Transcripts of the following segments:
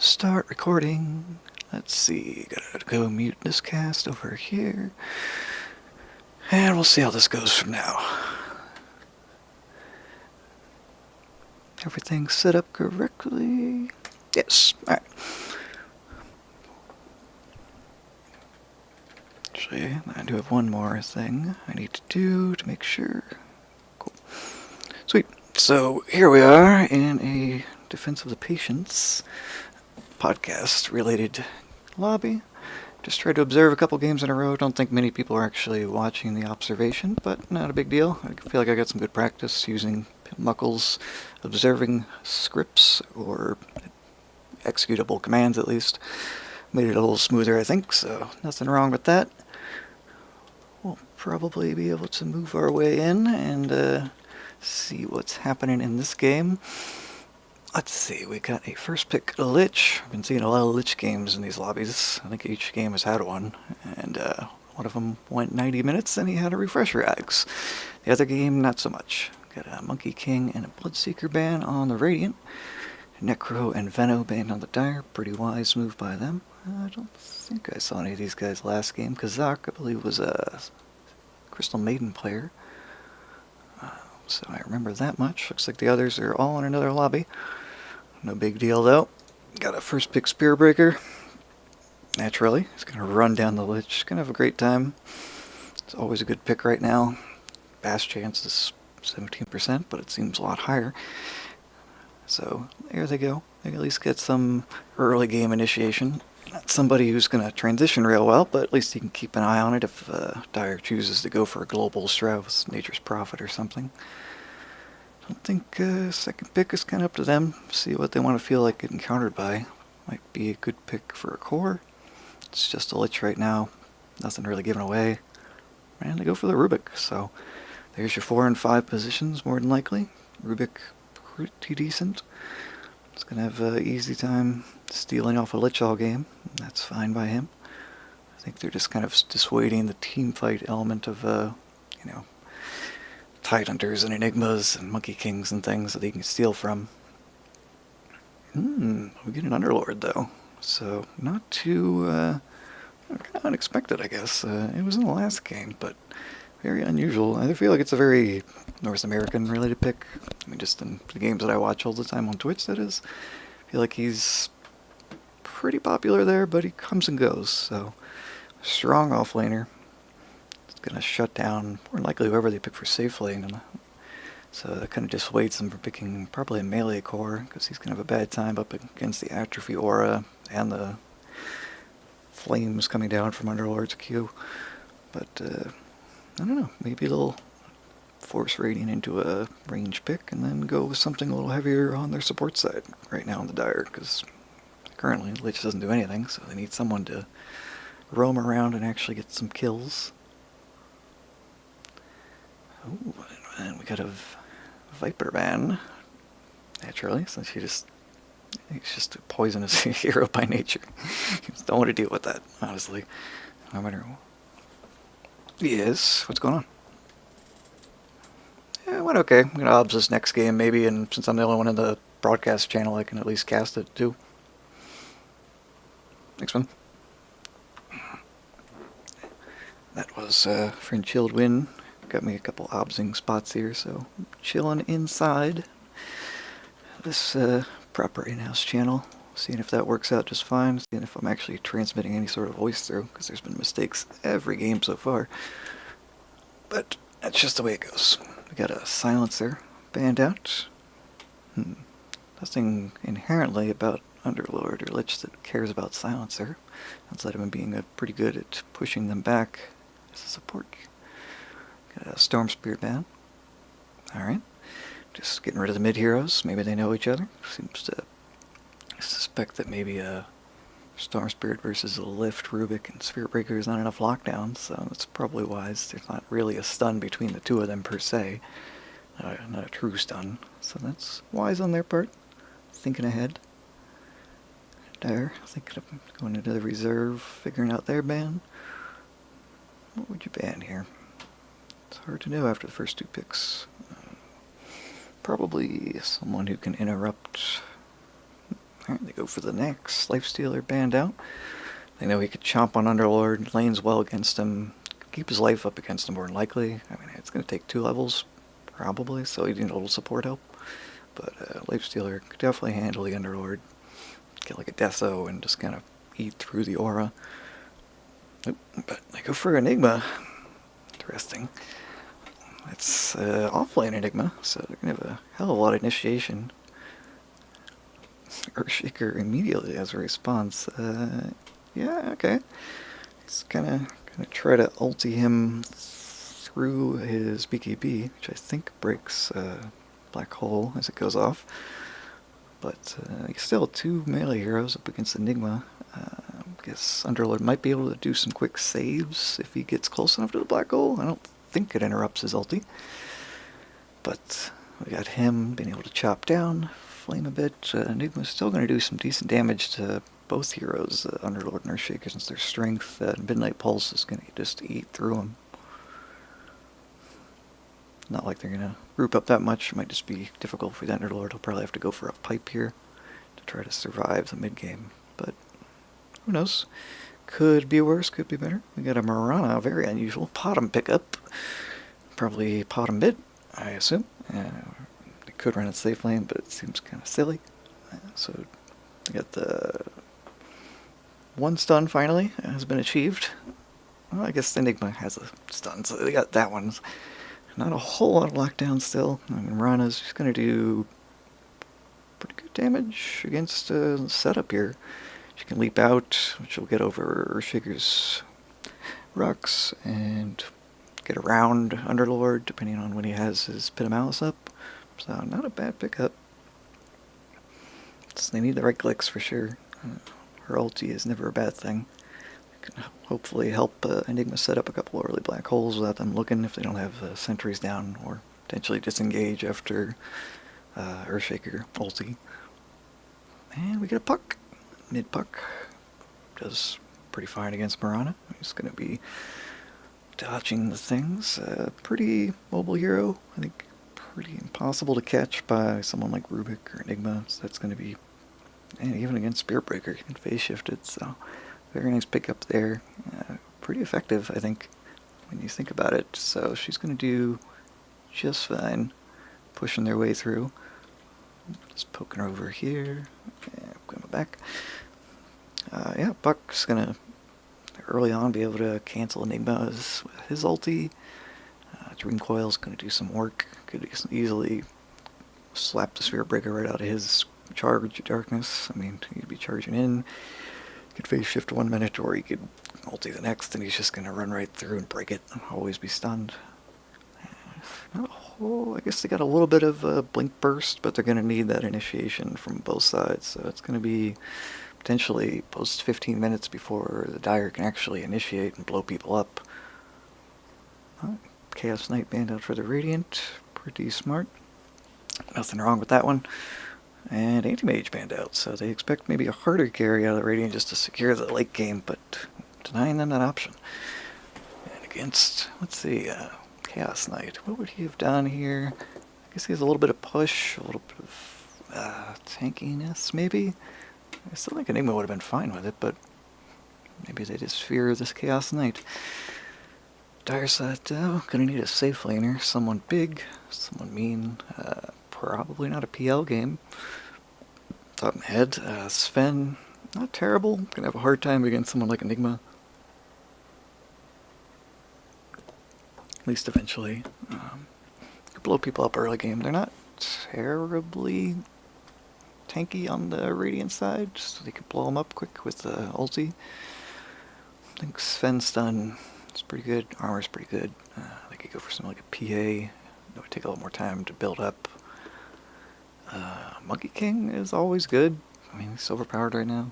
Start recording. Let's see, gotta go mute this cast over here. And we'll see how this goes from now. Everything's set up correctly. Yes, alright. Actually, I do have one more thing I need to do to make sure. Cool. Sweet. So here we are in a Defense of the Patients podcast related lobby. Just tried to observe a couple games in a row. Don't think many people are actually watching the observation, but not a big deal. I feel like I got some good practice using Muckle's observing scripts, or executable commands at least. Made it a little smoother, I think, so nothing wrong with that. We'll probably be able to move our way in and see what's happening in this game. Let's see, we got a first pick Lich. I've been seeing a lot of Lich games in these lobbies. I think each game has had one, and one of them went 90 minutes and he had a refresher axe. The other game, not so much. Got a Monkey King and a Bloodseeker ban on the Radiant. Necro and Veno banned on the Dire. Pretty wise move by them. I don't think I saw any of these guys last game. Kazak, I believe, was a Crystal Maiden player. So I remember that much. Looks like the others are all in another lobby. No big deal though. Got a first pick Spearbreaker. Naturally, he's going to run down the Lich. Going to have a great time. It's always a good pick right now. Bass chance is 17%, but it seems a lot higher. So there they go. They at least get some early game initiation. Not somebody who's going to transition real well, but at least you can keep an eye on it if Dire chooses to go for a global Strauss, Nature's Prophet or something. I don't think second pick is kind of up to them. See what they want to feel like getting countered by. Might be a good pick for a core. It's just a Lich right now. Nothing really given away. And they go for the Rubik. So there's your 4 and 5 positions, more than likely. Rubik, pretty decent. It's going to have an easy time stealing off a Lich all game. That's fine by him. I think they're just kind of dissuading the team fight element of, Tidehunters and Enigmas and Monkey Kings and things that he can steal from. We get an Underlord though. So not too kind of unexpected, I guess. It was in the last game, but very unusual. I feel like it's a very North American related pick. I mean, just in the games that I watch all the time on Twitch, that is. I feel like he's pretty popular there, but he comes and goes. So, strong offlaner. It's going to shut down, more likely, whoever they pick for safe lane. And so that kind of dissuades them from picking probably a melee core, because he's going to have a bad time up against the Atrophy Aura and the flames coming down from Underlord's Q. But, I don't know, maybe they'll force raiding into a range pick and then go with something a little heavier on their support side right now in the Dire, because currently Lich doesn't do anything, so they need someone to roam around and actually get some kills. Oh, and we got a Viper ban, naturally, since he's just a poisonous hero by nature. Don't want to deal with that, honestly. No matter what. Yes, what's going on? Yeah, it went okay. I'm gonna obs this next game maybe, and since I'm the only one in the broadcast channel, I can at least cast it too. Next one. That was Friend Chilled Win. Got me a couple obsing spots here, so chilling inside this proper in-house channel. Seeing if that works out just fine. Seeing if I'm actually transmitting any sort of voice through, because there's been mistakes every game so far. But that's just the way it goes. We got a silencer banned out. Nothing inherently about Underlord or Lich that cares about silencer, outside of him being pretty good at pushing them back as a support. Got a Storm Spirit ban. Alright. Just getting rid of the mid heroes. Maybe they know each other. Seems to suspect that maybe a Storm Spirit versus a Lift, Rubik, and Spirit Breaker is not enough lockdown, so that's probably wise. There's not really a stun between the two of them per se. Not a true stun. So that's wise on their part. Thinking ahead. Dire, thinking of going into the reserve, figuring out their ban. What would you ban here? It's hard to know after the first two picks. Probably someone who can interrupt Alright, they go for the next Lifestealer band out. They know he could chomp on Underlord, lanes well against him, keep his life up against him more than likely. I mean, it's going to take 2 levels, probably, so he needs a little support help. But Lifestealer could definitely handle the Underlord, get like a Deatho and just kind of eat through the aura. Nope, but they go for Enigma. Interesting. It's offlane Enigma, so they're going to have a hell of a lot of initiation. Earthshaker immediately has a response. Yeah, okay. He's gonna try to ulti him through his BKB, which I think breaks Black Hole as it goes off. But he's still 2 melee heroes up against Enigma. I guess Underlord might be able to do some quick saves if he gets close enough to the Black Hole. I don't think it interrupts his ulti. But we got him being able to chop down, flame a bit. Enigma's still going to do some decent damage to both heroes, Underlord and Earthshaker, since their strength. Midnight Pulse is going to just eat through them. Not like they're going to group up that much. It might just be difficult for the Underlord. He'll probably have to go for a pipe here to try to survive the mid-game. But who knows? Could be worse, could be better. We got a Mirana, very unusual. Potom pickup. Probably Potom mid, I assume. It could run it safe lane, but it seems kind of silly. So we got the 1 stun finally has been achieved. Well, I guess Enigma has a stun, so they got that one. Not a whole lot of lockdown still. I mean, Mirana's just going to do pretty good damage against the setup here. She can leap out, which will get over Earthshaker's Rux, and get around Underlord, depending on when he has his Pit of Malice up. So, not a bad pickup. So they need the right clicks for sure. Her ulti is never a bad thing. It can hopefully help Enigma set up a couple early black holes without them looking if they don't have sentries down, or potentially disengage after Earthshaker ulti. And we get a puck. Mid puck does pretty fine against Mirana. He's going to be dodging the things. Pretty mobile hero. I think pretty impossible to catch by someone like Rubik or Enigma. So that's going to be, and even against Spirit Breaker, he can phase shift it. So very nice pickup there. Pretty effective, I think, when you think about it. So she's going to do just fine, pushing their way through. Just poking her over here. Coming back. Yeah, Buck's gonna early on be able to cancel Enigma's with his ulti. Dream Coil's gonna do some work. Could easily slap the Sphere Breaker right out of his charge of darkness. I mean, he'd be charging in. He could phase shift 1 minute, or he could ulti the next, and he's just gonna run right through and break it. Always be stunned. Not a whole, I guess they got a little bit of blink burst, but they're gonna need that initiation from both sides. So it's gonna be potentially post 15 minutes before the Dire can actually initiate and blow people up. Chaos Knight banned out for the Radiant. Pretty smart. Nothing wrong with that one. And Anti-Mage banned out, so they expect maybe a harder carry out of the Radiant just to secure the late game, but denying them that option. And against, let's see, Chaos Knight. What would he have done here? I guess he has a little bit of push, a little bit of tankiness, maybe? I still think Enigma would have been fine with it, but maybe they just fear this Chaos Knight. Dire said, gonna need a safe laner, someone big, someone mean, probably not a PL game. Top of my head, Sven, not terrible, gonna have a hard time against someone like Enigma. At least eventually. Could blow people up early game. They're not terribly tanky on the Radiant side, so they could blow them up quick with the ulti. I think Sven's stun is pretty good, armor's pretty good. They could go for something like a PA. It would take a lot more time to build up. Monkey King is always good. I mean, he's overpowered right now.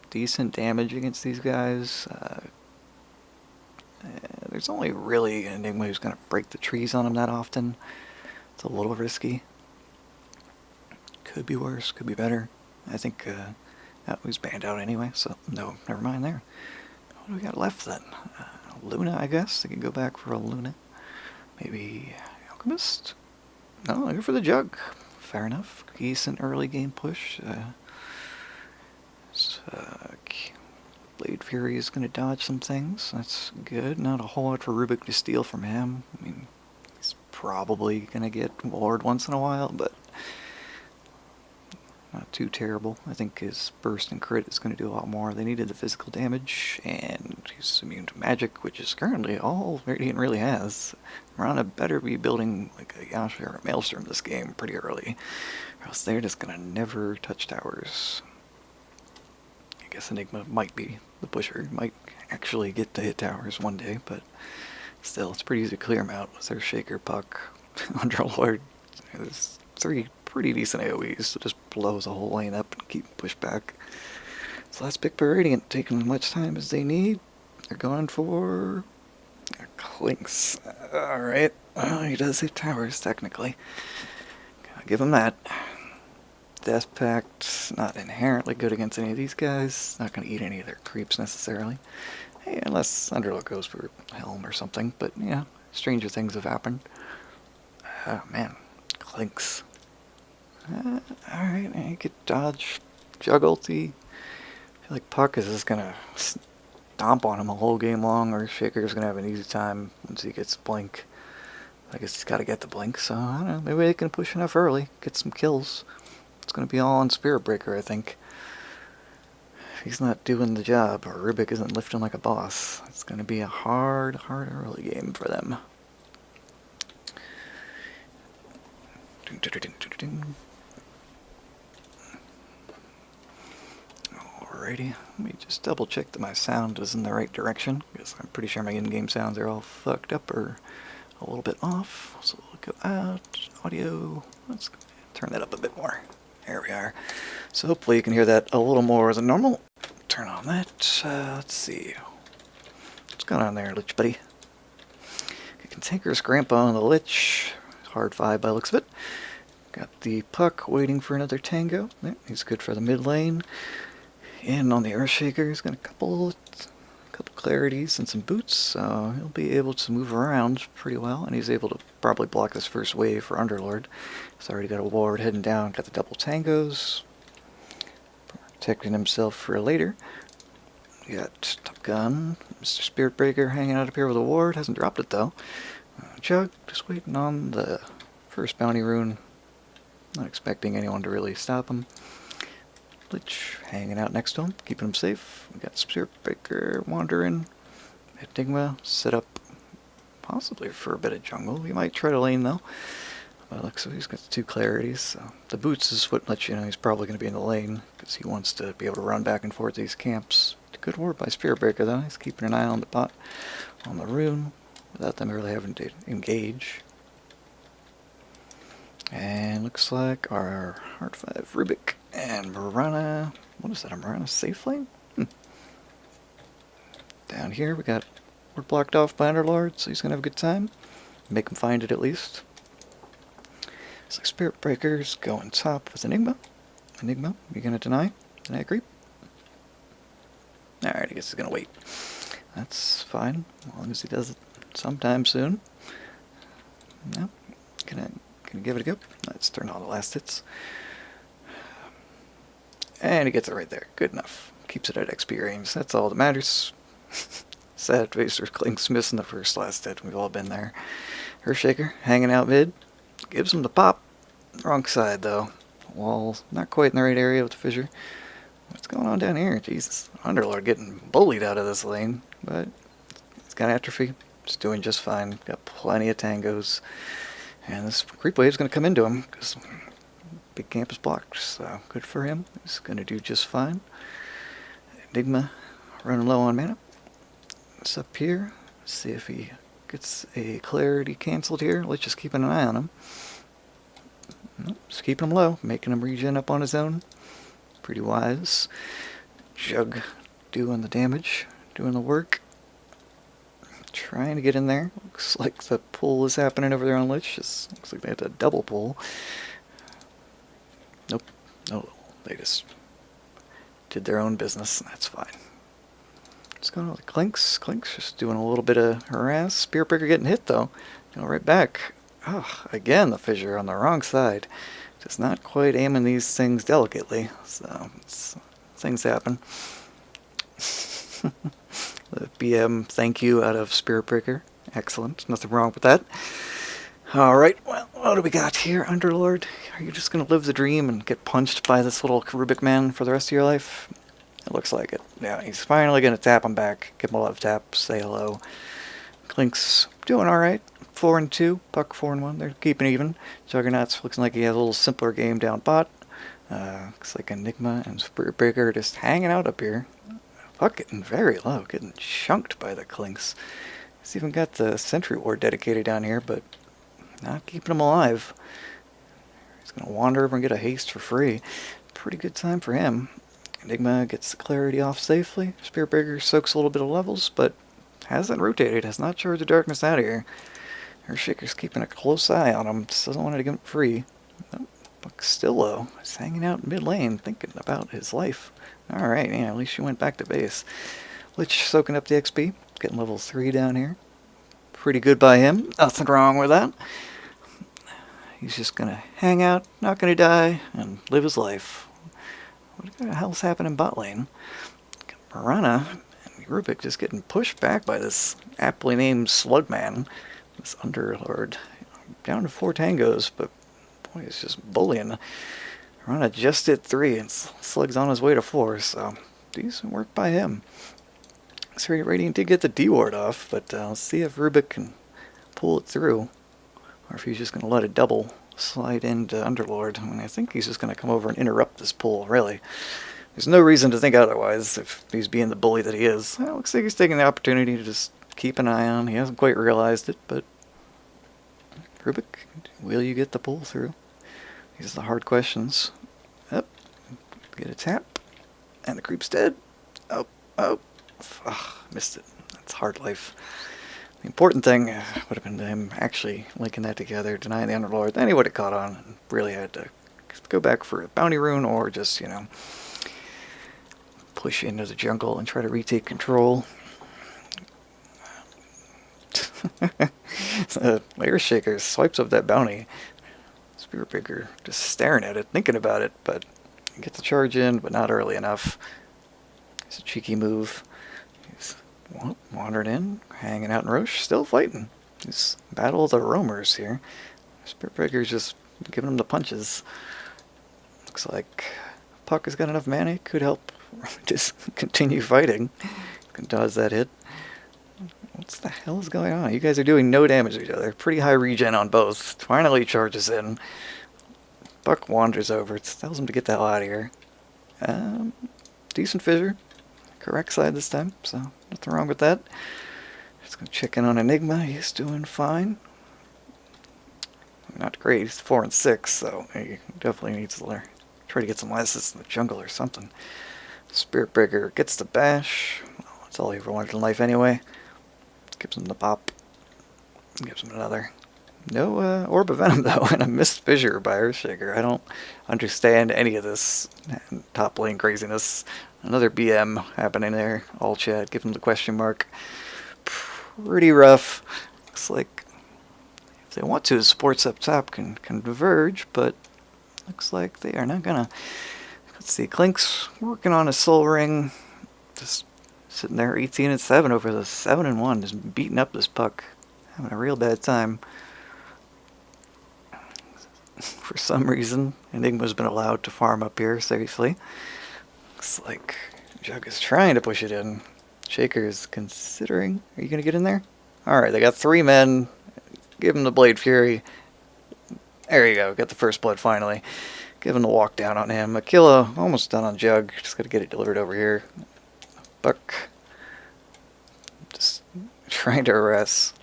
Decent damage against these guys. There's only really an Enigma who's going to break the trees on him that often. It's a little risky. Could be worse, could be better. I think that was banned out anyway, so no, never mind there. What do we got left then? Luna, I guess. They can go back for a Luna. Maybe Yakobis? No, I go for the Jug. Fair enough. Decent early game push. So, Blade Fury is going to dodge some things. That's good. Not a whole lot for Rubik to steal from him. I mean, he's probably going to get Ward once in a while, but not too terrible. I think his burst and crit is going to do a lot more. They needed the physical damage, and he's immune to magic, which is currently all Radiant really has. Mirana better be building like a Yasha or a Maelstrom this game pretty early, or else they're just going to never touch towers. I guess Enigma might be the pusher, might actually get to hit towers one day, but still, it's pretty easy to clear them out with their Shaker, Puck, Underlord. There's 3 pretty decent AoEs, so just blows a whole lane up and keep push back. So last pick per Radiant, taking as much time as they need. They're going for Clinks. Alright, well, he does hit towers, technically. Gotta give him that. Death Pact, not inherently good against any of these guys. Not gonna eat any of their creeps necessarily. Hey, unless Underlord goes for Helm or something, but yeah, stranger things have happened. Oh man, Clinks. Alright, I could dodge Jug ulti. I feel like Puck is just gonna stomp on him a whole game long, or Shaker's gonna have an easy time once he gets Blink. I guess he's gotta get the Blink, so I don't know, maybe they can push enough early, get some kills. It's gonna be all on Spirit Breaker, I think. If he's not doing the job, or Rubik isn't lifting like a boss, it's gonna be a hard early game for them. Alrighty, let me just double check that my sound is in the right direction, because I'm pretty sure my in-game sounds are all fucked up or a little bit off. So we'll go out, audio, let's turn that up a bit more. There we are. So hopefully you can hear that a little more than normal. Turn on that, let's see. What's going on there, Lich buddy? Cantankerous Grandpa on the Lich, hard 5 by the looks of it. Got the Puck waiting for another Tango. There, he's good for the mid lane. And on the Earthshaker, he's got a couple clarities and some boots, so he'll be able to move around pretty well, and he's able to probably block this first wave for Underlord. He's already got a ward heading down, got the double tangos, protecting himself for later. We got Top Gun, Mr. Spirit Breaker hanging out up here with a ward, hasn't dropped it though. Jug, just waiting on the first bounty rune, not expecting anyone to really stop him. Lich hanging out next to him, keeping him safe. We got Spirit Breaker wandering. Enigma set up possibly for a bit of jungle. He might try to lane though. But looks like he's got 2 clarities. So the boots is what lets you know he's probably going to be in the lane because he wants to be able to run back and forth these camps. Good ward by Spirit Breaker though. He's keeping an eye on the bot, on the rune, without them really having to engage. And looks like our Hard 5 Rubik and Mirana, what is that, a Mirana safe lane? Down here we got, we're blocked off by Underlord, so he's going to have a good time. Make him find it at least. Looks like Spirit Breaker's going top with Enigma. Enigma, you going to deny? Deny creep? Alright, I guess he's going to wait. That's fine, as long as he does it sometime soon. No, gonna give it a go. Let's turn on the last hits. And he gets it right there. Good enough. Keeps it at XP range. That's all that matters. Sad face for Clinks missing the first last hit. We've all been there. Earthshaker hanging out mid. Gives him the pop. Wrong side though. Wall not quite in the right area with the fissure. What's going on down here? Jesus. Underlord getting bullied out of this lane. But he's got atrophy. Just doing just fine. Got plenty of tangos. And this creep wave's going to come into him because big camp is blocked, so good for him. He's going to do just fine. Enigma running low on mana. It's up here. See if he gets a clarity cancelled here. Let's just keep an eye on him. Nope, just keeping him low, making him regen up on his own. Pretty wise. Jug doing the damage, doing the work. Trying to get in there. Looks like the pull is happening over there on Lich. Just looks like they had to double pull. Nope. No, they just did their own business, and that's fine. What's going on with Clinks? Clinks just doing a little bit of harass. Spirit Breaker getting hit though. Go right back. Oh, again the fissure on the wrong side. Just not quite aiming these things delicately. So it's things happen. The BM thank you out of Spirit Breaker. Excellent. Nothing wrong with that. Alright, well, what do we got here, Underlord? Are you just going to live the dream and get punched by this little Rubik man for the rest of your life? It looks like it. Yeah, he's finally going to tap him back. Give him a love tap. Say hello. Clink's doing alright. 4 and 2. Puck 4 and 1. They're keeping even. Juggernaut's looks like he has a little simpler game down bot. Looks like Enigma and Spirit Breaker are just hanging out up here. Puck getting very low. Getting chunked by the Clinks. He's even got the Sentry Ward dedicated down here, but not keeping him alive. He's going to wander over and get a haste for free. Pretty good time for him. Enigma gets the clarity off safely. Spirit Breaker soaks a little bit of levels, but hasn't rotated, has not charged the darkness out of here. Earthshaker's keeping a close eye on him, just doesn't want to get him free. Oh, Buck's still low. He's hanging out mid lane, thinking about his life. Alright, yeah, at least she went back to base. Lich soaking up the XP, getting level 3 down here. Pretty good by him, nothing wrong with that. He's just gonna hang out, not gonna die, and live his life. What the hell's happening in bot lane? Marana and Rubik just getting pushed back by this aptly named Slugman. This Underlord. Down to 4 tangos, but boy, he's just bullying. Marana just hit 3, and Slug's on his way to 4, so decent work by him. X-Ray Radiant did get the D-Ward off, but let's see if Rubik can pull it through. Or if he's just going to let it double slide into Underlord. I mean, I think he's just going to come over and interrupt this pull, really. There's no reason to think otherwise if he's being the bully that he is. Well, it looks like he's taking the opportunity to just keep an eye on. He hasn't quite realized it, but Rubik, will you get the pull through? These are the hard questions. Up, get a tap, and the creep's dead. Oh, missed it. That's hard life. The important thing would have been him actually linking that together, denying the Underlord. Then he would have caught on and really had to go back for a bounty rune or just, push into the jungle and try to retake control. Layer Shaker swipes up that bounty. Spirit Breaker just staring at it, thinking about it, but he gets the charge in, but not early enough. It's a cheeky move. He's wandering in, hanging out in Roche, still fighting. It's Battle of the Roamers here. Spirit Breaker's just giving him the punches. Looks like Puck has got enough mana, could help just continue fighting. Can dodge that hit. What the hell is going on? You guys are doing no damage to each other. Pretty high regen on both. Finally charges in. Puck wanders over. It tells him to get the hell out of here. Decent fissure. Correct side this time, so nothing wrong with that. Just gonna check in on Enigma. He's doing fine. Not great. He's 4 and 6, so he definitely needs to try to get some lessons in the jungle or something. Spirit Breaker gets the bash. Well, that's all he ever wanted in life anyway. Gives him the pop. Gives him another. No Orb of Venom, though, and a missed fissure by Earthshaker. I don't understand any of this top lane craziness. Another BM happening there. All chat. Give him the question mark. Pretty rough. Looks like if they want to, sports up top can converge, but looks like they are not gonna. Let's see. Clink's working on a soul ring. Just sitting there 18 and 7 over the 7 and 1, just beating up this Puck. Having a real bad time. For some reason, Enigma's been allowed to farm up here safely. Looks like Jug is trying to push it in. Shaker is considering. Are you going to get in there? Alright, they got 3 men. Give him the Blade Fury. There you go, got the first blood finally. Give him the walk down on him. Aquila almost done on Jug. Just got to get it delivered over here. Buck just trying to arrest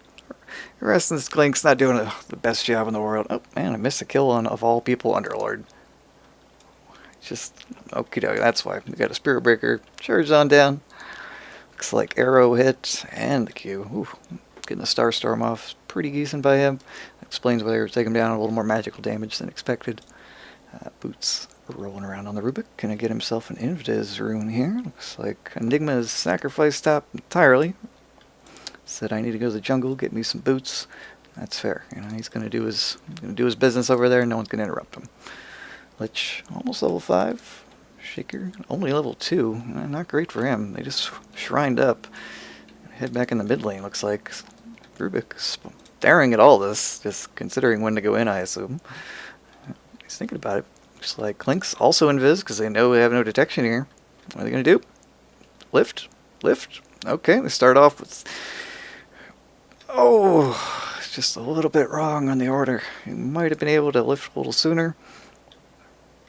this Clink's not doing the best job in the world. Oh man, I missed a kill on, of all people, Underlord. Just okie dokie, that's why. We got a Spirit Breaker, charge on down. Looks like arrow hit and the Q. Ooh, getting the Star Storm off. Pretty decent by him. Explains why they were taking him down a little more magical damage than expected. Boots rolling around on the Rubik. Gonna get himself an Invis rune here. Looks like Enigma has sacrificed top entirely. Said I need to go to the jungle, get me some boots. That's fair. He's gonna do his business over there. No one's gonna interrupt him. Lich almost level 5. Shaker, only level 2. Not great for him. They just shrined up. Head back in the mid lane, looks like. Rubik's staring at all this, just considering when to go in, I assume. He's thinking about it. Just like Clink's also invis, because they know we have no detection here. What are they going to do? Lift? Lift? Okay, they start off with... Oh, it's just a little bit wrong on the order. You might have been able to lift a little sooner.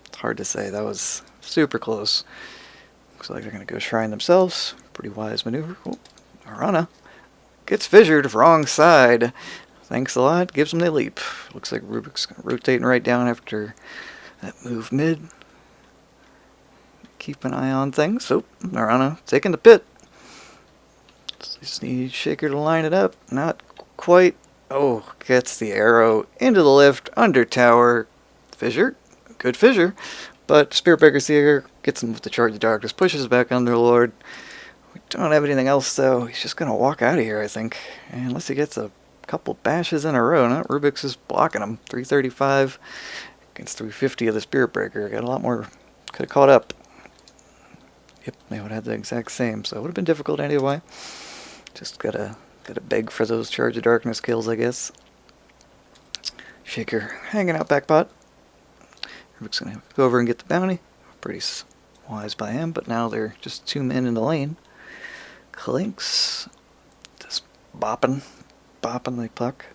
It's hard to say. That was super close. Looks like they're going to go shrine themselves. Pretty wise maneuver. Oh, Arana gets fissured, wrong side. Thanks a lot. Gives them the leap. Looks like Rubik's rotating right down after that move mid. Keep an eye on things. So, Arana taking the pit. Just need Shaker to line it up. Not quite. Oh, gets the arrow into the lift, under tower. Fissure. Good fissure. But Spiritbreaker Seeker gets him with the Charge of Darkness. Pushes back Underlord. We don't have anything else, though. He's just going to walk out of here, I think. Unless he gets a couple bashes in a row. Not Rubik's is blocking him. 335 against 350 of the Spiritbreaker. Got a lot more. Could have caught up. Yep, they would have the exact same. So it would have been difficult anyway. Just gotta beg for those Charge of Darkness kills, I guess. Shaker hanging out back pot. Rubik's gonna go over and get the bounty. Pretty wise by him, but now they're just 2 men in the lane. Clinks just bopping like puck.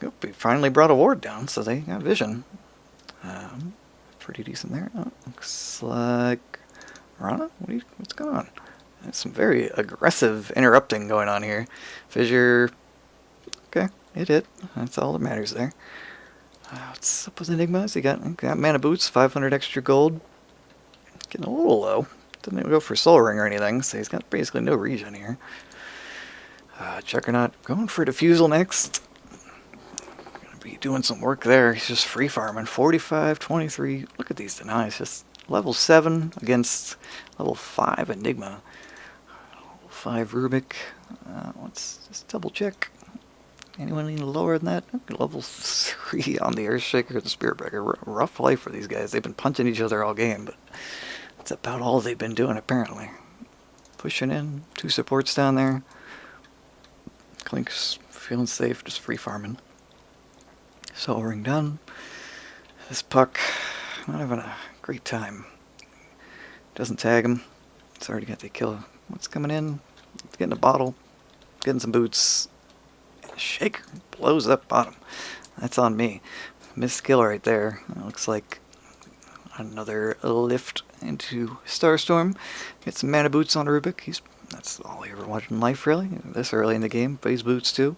He finally brought a ward down, so they got vision. Pretty decent there. Oh, looks like Rana. What's going on? There's some very aggressive interrupting going on here. Fissure. Okay, it hit. That's all that matters there. What's up with Enigmas? He got mana boots, 500 extra gold. Getting a little low. Didn't even go for Soul Ring or anything, so he's got basically no regen here. Juggernaut going for Diffusal next. Gonna be doing some work there. He's just free farming. 45, 23. Look at these denies. Just level 7 against level 5 Enigma. 5 Rubik. Let's just double check. Anyone any lower than that? Level 3 on the Earthshaker or the Spiritbreaker. Rough life for these guys. They've been punching each other all game, but that's about all they've been doing apparently. Pushing in. 2 supports down there. Clink's feeling safe, just free farming. Soul Ring done. This puck not having a great time. Doesn't tag him. It's already got the kill. What's coming in? It's getting a bottle. Getting some boots. And Shaker blows up bottom. That's on me. Missed skill right there. It looks like another lift into Starstorm. Get some mana boots on Rubik. That's all he ever wanted in life, really. This early in the game. Phase boots, too.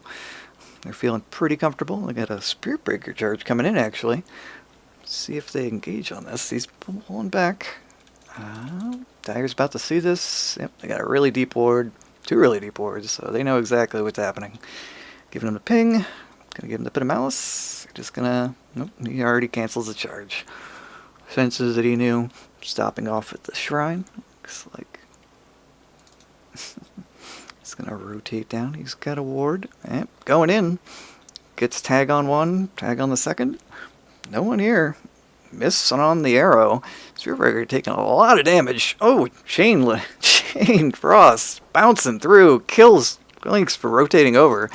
They're feeling pretty comfortable. They got a Spiritbreaker charge coming in, actually. See if they engage on this. He's pulling back. Dyer's about to see this. Yep, they got a really deep ward. 2 really deep wards, so they know exactly what's happening. Giving him the ping. Gonna give him the bit of malice. Just gonna... Nope, he already cancels the charge. Senses that he knew. Stopping off at the shrine. Looks like... He's gonna rotate down. He's got a ward. Yep, going in. Gets tag on 1, tag on the 2nd. No one here. Miss on the arrow. Spiritbreaker taking a lot of damage. Oh, Chain Frost bouncing through. Kills Links for rotating over.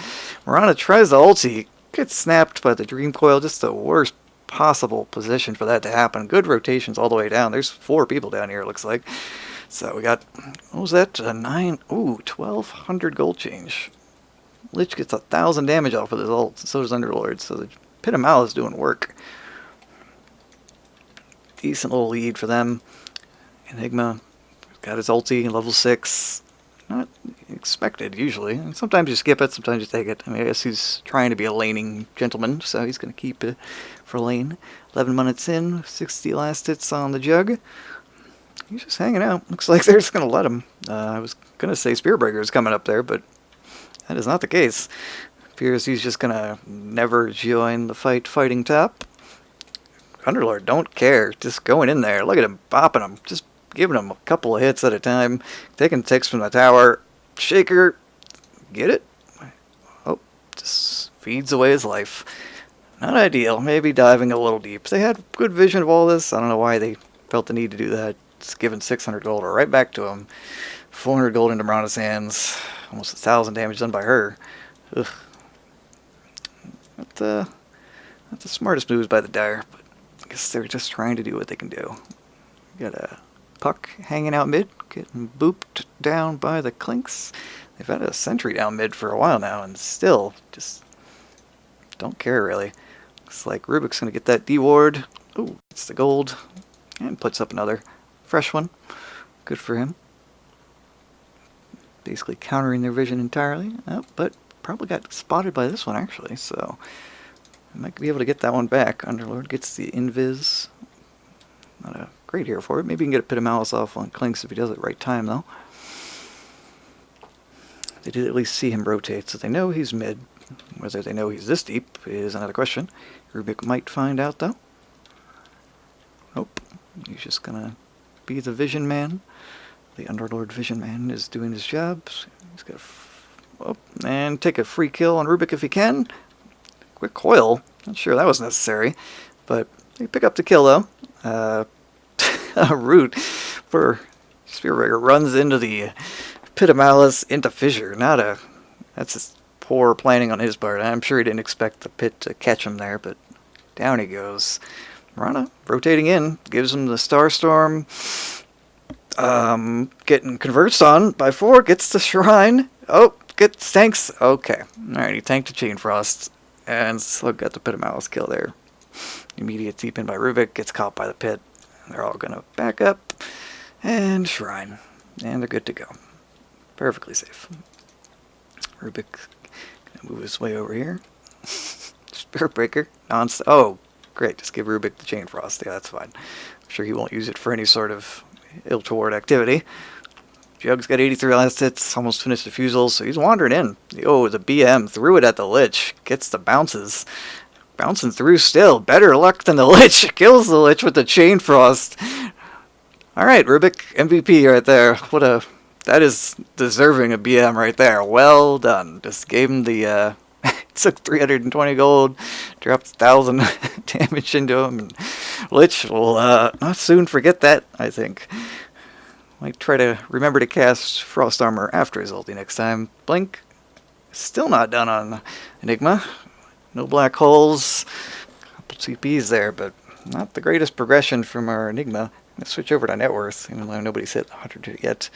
Marana tries the ulti. Gets snapped by the Dream Coil. Just the worst possible position for that to happen. Good rotations all the way down. There's 4 people down here, it looks like. So we got, what was that? 1,200 gold change. Lich gets 1,000 damage off of his ult. So does Underlord. So the Pit of Mal is doing work. Decent little lead for them. Enigma got his ulti, level 6. Not expected, usually. And sometimes you skip it, sometimes you take it. I mean, I guess he's trying to be a laning gentleman, so he's going to keep it for lane. 11 minutes in, 60 last hits on the jug. He's just hanging out. Looks like they're just going to let him. I was going to say Spiritbreaker is coming up there, but that is not the case. Appears he's just going to never join the fighting top. Underlord don't care, just going in there. Look at him bopping him, just giving him a couple of hits at a time, taking ticks from the tower. Shaker, get it? Oh, just feeds away his life. Not ideal, maybe diving a little deep. They had good vision of all this. I don't know why they felt the need to do that. It's given 600 gold right back to him. 400 gold into Marana's hands. Almost 1,000 damage done by her. Ugh. Not the smartest moves by the Dire, but I guess they're just trying to do what they can do. Got a Puck hanging out mid, getting booped down by the Clinks. They've had a sentry down mid for a while now, and still just don't care really. Looks like Rubik's going to get that D-ward. Ooh, it's the gold. And puts up another fresh one. Good for him. Basically countering their vision entirely. Oh, but probably got spotted by this one actually, so I might be able to get that one back. Underlord gets the invis. Not a great hero for it. Maybe he can get a Pit of Malice off on Clinks if he does it right time though. They did at least see him rotate, so they know he's mid. Whether they know he's this deep is another question. Rubik might find out though. Nope. He's just gonna be the vision man. The Underlord vision man is doing his job. He's got and take a free kill on Rubik if he can. Quick coil. Not sure that was necessary, but they pick up the kill though. A root for Spearbreaker runs into the Pit of Malice into Fissure. That's just poor planning on his part. I'm sure he didn't expect the pit to catch him there, but down he goes. Marana rotating in, gives him the Starstorm. Getting converts on by 4, gets the Shrine. Oh, gets tanks. Okay. Alright, he tanked the Chain Frost. And still got the Pit of Malice kill there. Immediate deep in by Rubik, gets caught by the pit. They're all gonna back up. And Shrine. And they're good to go. Perfectly safe. Rubik gonna move his way over here. Spirit Breaker. Oh, great. Just give Rubik the Chain Frost. Yeah, that's fine. I'm sure he won't use it for any sort of ill-toward activity. Jug's got 83 last hits, almost finished defusal, so he's wandering in. Oh, the BM threw it at the Lich. Gets the bounces. Bouncing through still. Better luck than the Lich. Kills the Lich with the Chain Frost. Alright, Rubik, MVP right there. That is deserving a BM right there. Well done. Just gave him the, took 320 gold, dropped 1,000 damage into him, and Lich will not soon forget that, I think. Might try to remember to cast Frost Armor after his ulti next time. Blink, still not done on Enigma. No black holes, couple CPs there, but not the greatest progression from our Enigma. Let's switch over to net worth, even though nobody's hit 100 yet.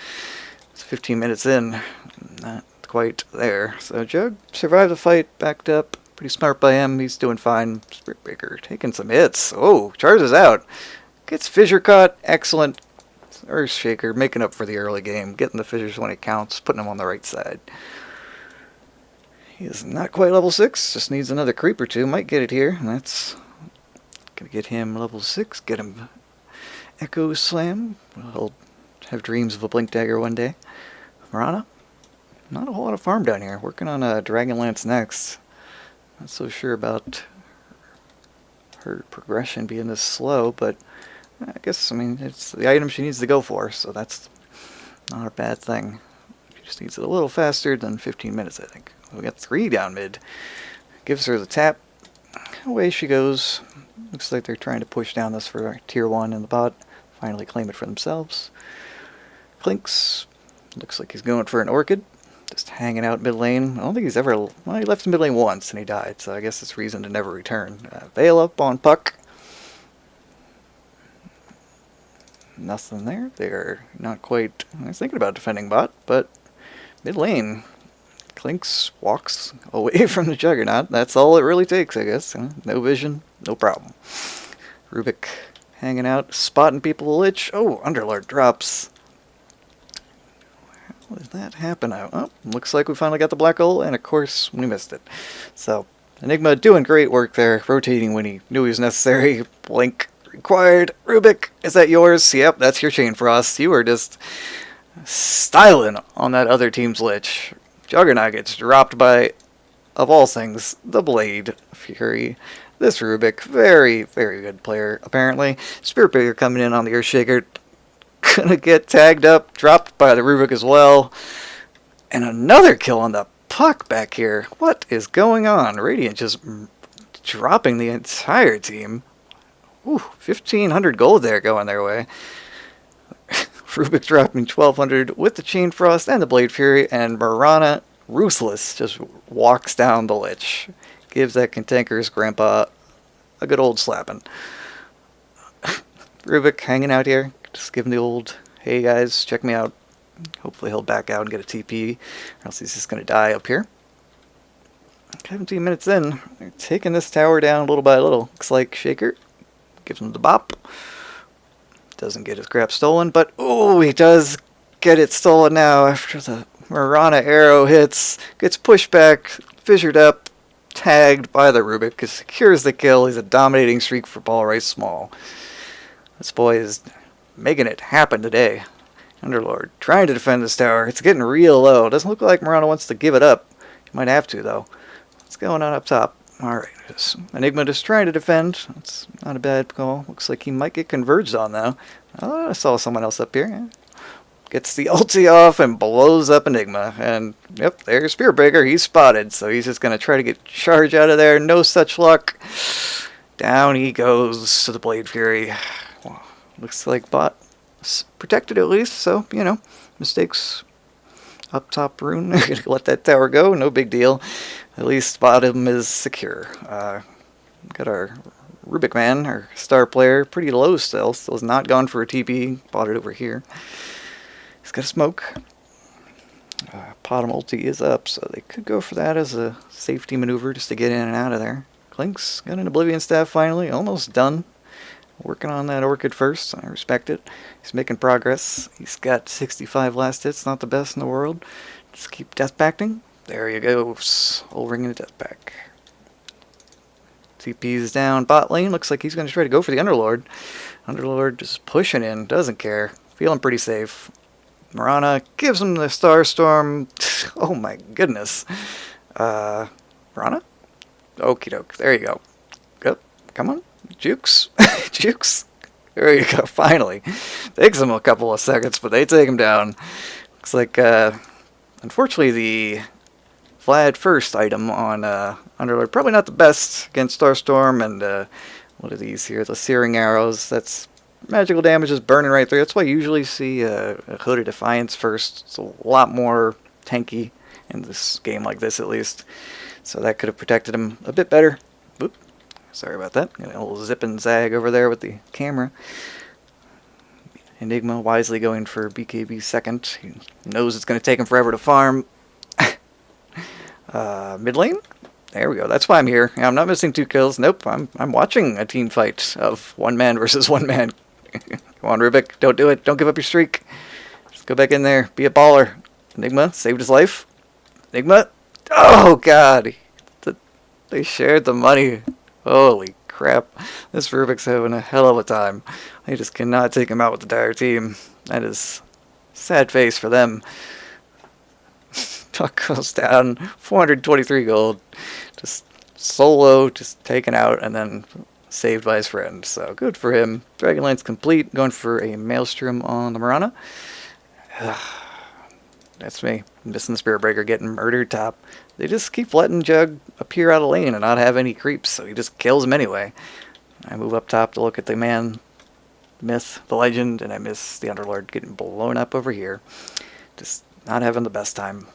It's 15 minutes in, not quite there. So Jug survived the fight, backed up. Pretty smart by him, he's doing fine. Spirit Breaker taking some hits. Oh, charges out. Gets Fissure caught, excellent. Earthshaker making up for the early game, getting the fissures when it counts, putting him on the right side. He is not quite level 6, just needs another creep or two. Might get it here, and that's gonna get him level 6, get him Echo Slam. He'll have dreams of a Blink Dagger one day. Marana, not a whole lot of farm down here. Working on a Dragonlance next. Not so sure about her progression being this slow, but I guess, it's the item she needs to go for, so that's not a bad thing. She just needs it a little faster than 15 minutes, I think. We got 3 down mid. Gives her the tap. Away she goes. Looks like they're trying to push down this for tier 1 in the bot. Finally claim it for themselves. Clinks. Looks like he's going for an Orchid. Just hanging out mid lane. I don't think he's ever... Well, he left mid lane once and he died, so I guess it's reason to never return. Veil up on Puck. Nothing there. They're not quite... I was thinking about defending bot, but mid lane. Clinks walks away from the Juggernaut. That's all it really takes, I guess. No vision, no problem. Rubik hanging out, spotting people to Lich. Oh, Underlord drops. How did that happen? Oh, looks like we finally got the black hole, and of course we missed it. So, Enigma doing great work there, rotating when he knew he was necessary. Blink required. Rubik, is that yours? Yep, that's your Chain Frost. You were just styling on that other team's Lich. Juggernaut gets dropped by, of all things, the Blade Fury. This Rubik, very, very good player, apparently. Spirit Breaker coming in on the Earthshaker. Gonna get tagged up, dropped by the Rubik as well. And another kill on the Puck back here. What is going on? Radiant just dropping the entire team. Ooh, 1,500 gold there going their way. Rubik dropping 1,200 with the Chain Frost and the Blade Fury, and Marana, ruthless, just walks down the lich. Gives that cantankerous grandpa a good old slapping. Rubik hanging out here, just giving the old, hey guys, check me out. Hopefully he'll back out and get a TP, or else he's just going to die up here. 17 minutes in, they're taking this tower down little by little. Looks like Shaker gives him the bop. Doesn't get his crap stolen, but ooh, he does get it stolen now after the Marana arrow hits. Gets pushed back, fissured up, tagged by the Rubik. Secures the kill. He's a dominating streak for Paul Rice Small. This boy is making it happen today. Underlord trying to defend this tower. It's getting real low. It doesn't look like Marana wants to give it up. He might have to, though. What's going on up top? Alright, Enigma just trying to defend. That's not a bad call. Looks like he might get converged on, though. Oh, I saw someone else up here. Gets the ulti off and blows up Enigma. And, yep, there's Spearbreaker. He's spotted, so he's just going to try to get charge out of there. No such luck. Down he goes to the Blade Fury. Well, looks like bot protected at least, so, you know, mistakes up top rune. Gonna let that tower go, no big deal. At least bottom is secure. Got our Rubik man, our star player, pretty low still. Still's not gone for a TP. Bought it over here. He's got a smoke. Bottom ulti is up, so they could go for that as a safety maneuver just to get in and out of there. Clinks got an Oblivion Staff finally, almost done. Working on that Orchid first. I respect it. He's making progress. He's got 65 last hits, not the best in the world. Just keep death pacting. There you go. Old ring in the death pack. TP's down bot lane. Looks like he's going to try to go for the Underlord. Underlord just pushing in. Doesn't care. Feeling pretty safe. Marana gives him the Starstorm. Oh my goodness. Marana? Okie doke. There you go. Yep. Come on. Jukes. Jukes. There you go. Finally. Takes him a couple of seconds, but they take him down. Looks like, unfortunately, the Vlad first item on Underlord, probably not the best against Starstorm and what are these here? The Searing Arrows. That's magical damage is burning right through. That's why you usually see a Hooded Defiance first. It's a lot more tanky in this game like this, at least. So that could have protected him a bit better. Oop. Sorry about that. Got a little zip and zag over there with the camera. Enigma wisely going for BKB second. He knows it's going to take him forever to farm. Mid lane? There we go. That's why I'm here. I'm not missing 2 kills. Nope. I'm watching a team fight of 1 man versus 1 man. Come on, Rubik. Don't do it. Don't give up your streak. Just go back in there. Be a baller. Enigma saved his life. Enigma. Oh, God. They shared the money. Holy crap. This Rubik's having a hell of a time. They just cannot take him out with the dire team. That is sad face for them. Tuck goes down. 423 gold. Just solo, just taken out, and then saved by his friend. So good for him. Dragonline's complete. Going for a Maelstrom on the Marana. That's me. Missing the Spearbreaker, getting murdered top. They just keep letting Jug appear out of lane and not have any creeps, so he just kills him anyway. I move up top to look at the man, myth, the legend, and I miss the Underlord getting blown up over here. Just not having the best time.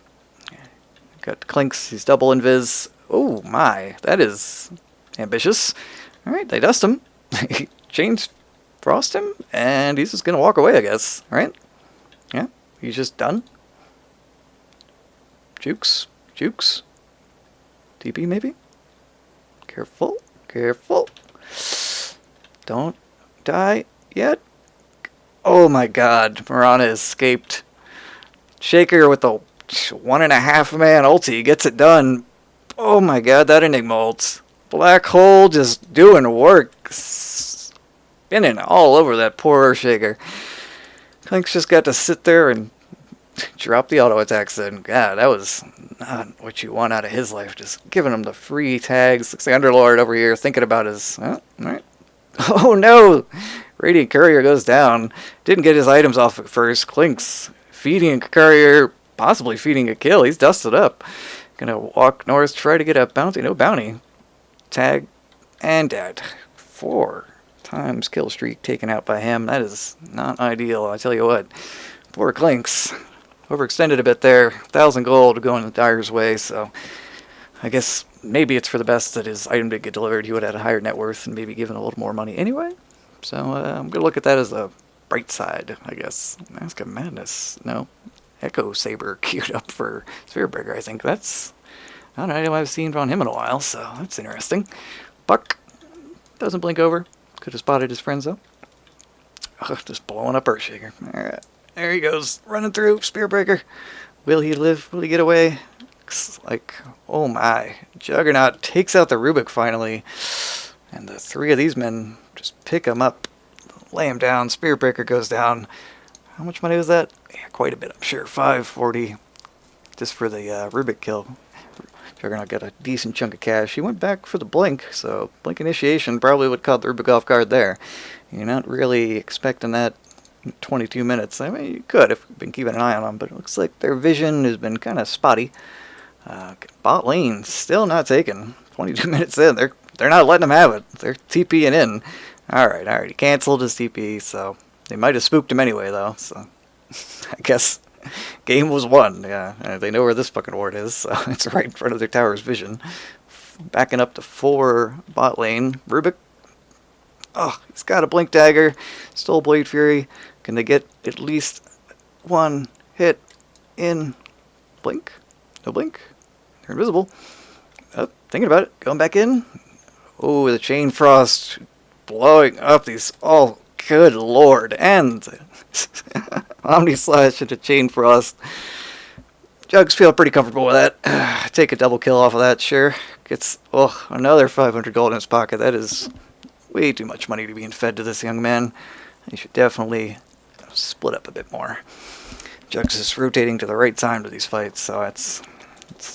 Got Clinks, he's double invis. Oh my, that is ambitious. Alright, they dust him. Chains frost him, and he's just gonna walk away, I guess. Alright? Yeah, he's just done. Jukes. Jukes. TP maybe? Careful. Careful. Don't die yet. Oh my god. Marana escaped. Shaker with the 1.5 man ulti gets it done. Oh my god, that Enigma ult. Black hole just doing work. Spinning all over that poor Shaker. Clinks just got to sit there and drop the auto attacks in. God, that was not what you want out of his life. Just giving him the free tags. Looks like Underlord over here thinking about his... Oh, alright. Oh no! Radiant Courier goes down. Didn't get his items off at first. Clinks feeding a Courier, possibly feeding a kill. He's dusted up. Gonna walk north, try to get a bounty. No bounty. Tag and dead. 4 times kill streak taken out by him. That is not ideal, I tell you what. Poor Clinks. Overextended a bit there. 1,000 gold going the Dyer's way, so I guess maybe it's for the best that his item did get delivered. He would have had a higher net worth and maybe given a little more money anyway. So I'm going to look at that as a bright side, I guess. Mask of Madness. No. Echo Saber queued up for Spearbreaker, I think. That's not an item I've seen from him in a while, so that's interesting. Buck doesn't blink over. Could have spotted his friends, though. Ugh, just blowing up Earthshaker. Alright. There he goes. Running through. Spearbreaker. Will he live? Will he get away? Looks like, oh my. Juggernaut takes out the Rubik finally. And the three of these men just pick him up. Lay him down. Spearbreaker goes down. How much money was that? Yeah, quite a bit, I'm sure. 540 just for the Rubik kill. Juggernaut got a decent chunk of cash. He went back for the blink, so blink initiation probably would caught the Rubik off guard there. You're not really expecting that in 22 minutes. I mean, you could if you've been keeping an eye on them, but it looks like their vision has been kind of spotty. Bot lane still not taken. 22 minutes in, they're not letting him have it. They're TPing in. Alright, he canceled his TP, so they might have spooked him anyway, though, so I guess game was won. Yeah, they know where this fucking ward is, so it's right in front of their tower's vision. Backing up to 4 bot lane. Rubik. Oh, he's got a blink dagger. Stole Blade Fury. Can they get at least one hit in blink? No blink. They're invisible. Oh, thinking about it. Going back in. Oh, the Chain Frost blowing up these. Oh, good lord. And Omni Slash into Chain Frost. Jugs feel pretty comfortable with that. Take a double kill off of that, sure. Gets, another 500 gold in his pocket. That is way too much money to be fed to this young man. He should definitely split up a bit more. Jugs is rotating to the right time to these fights, so it's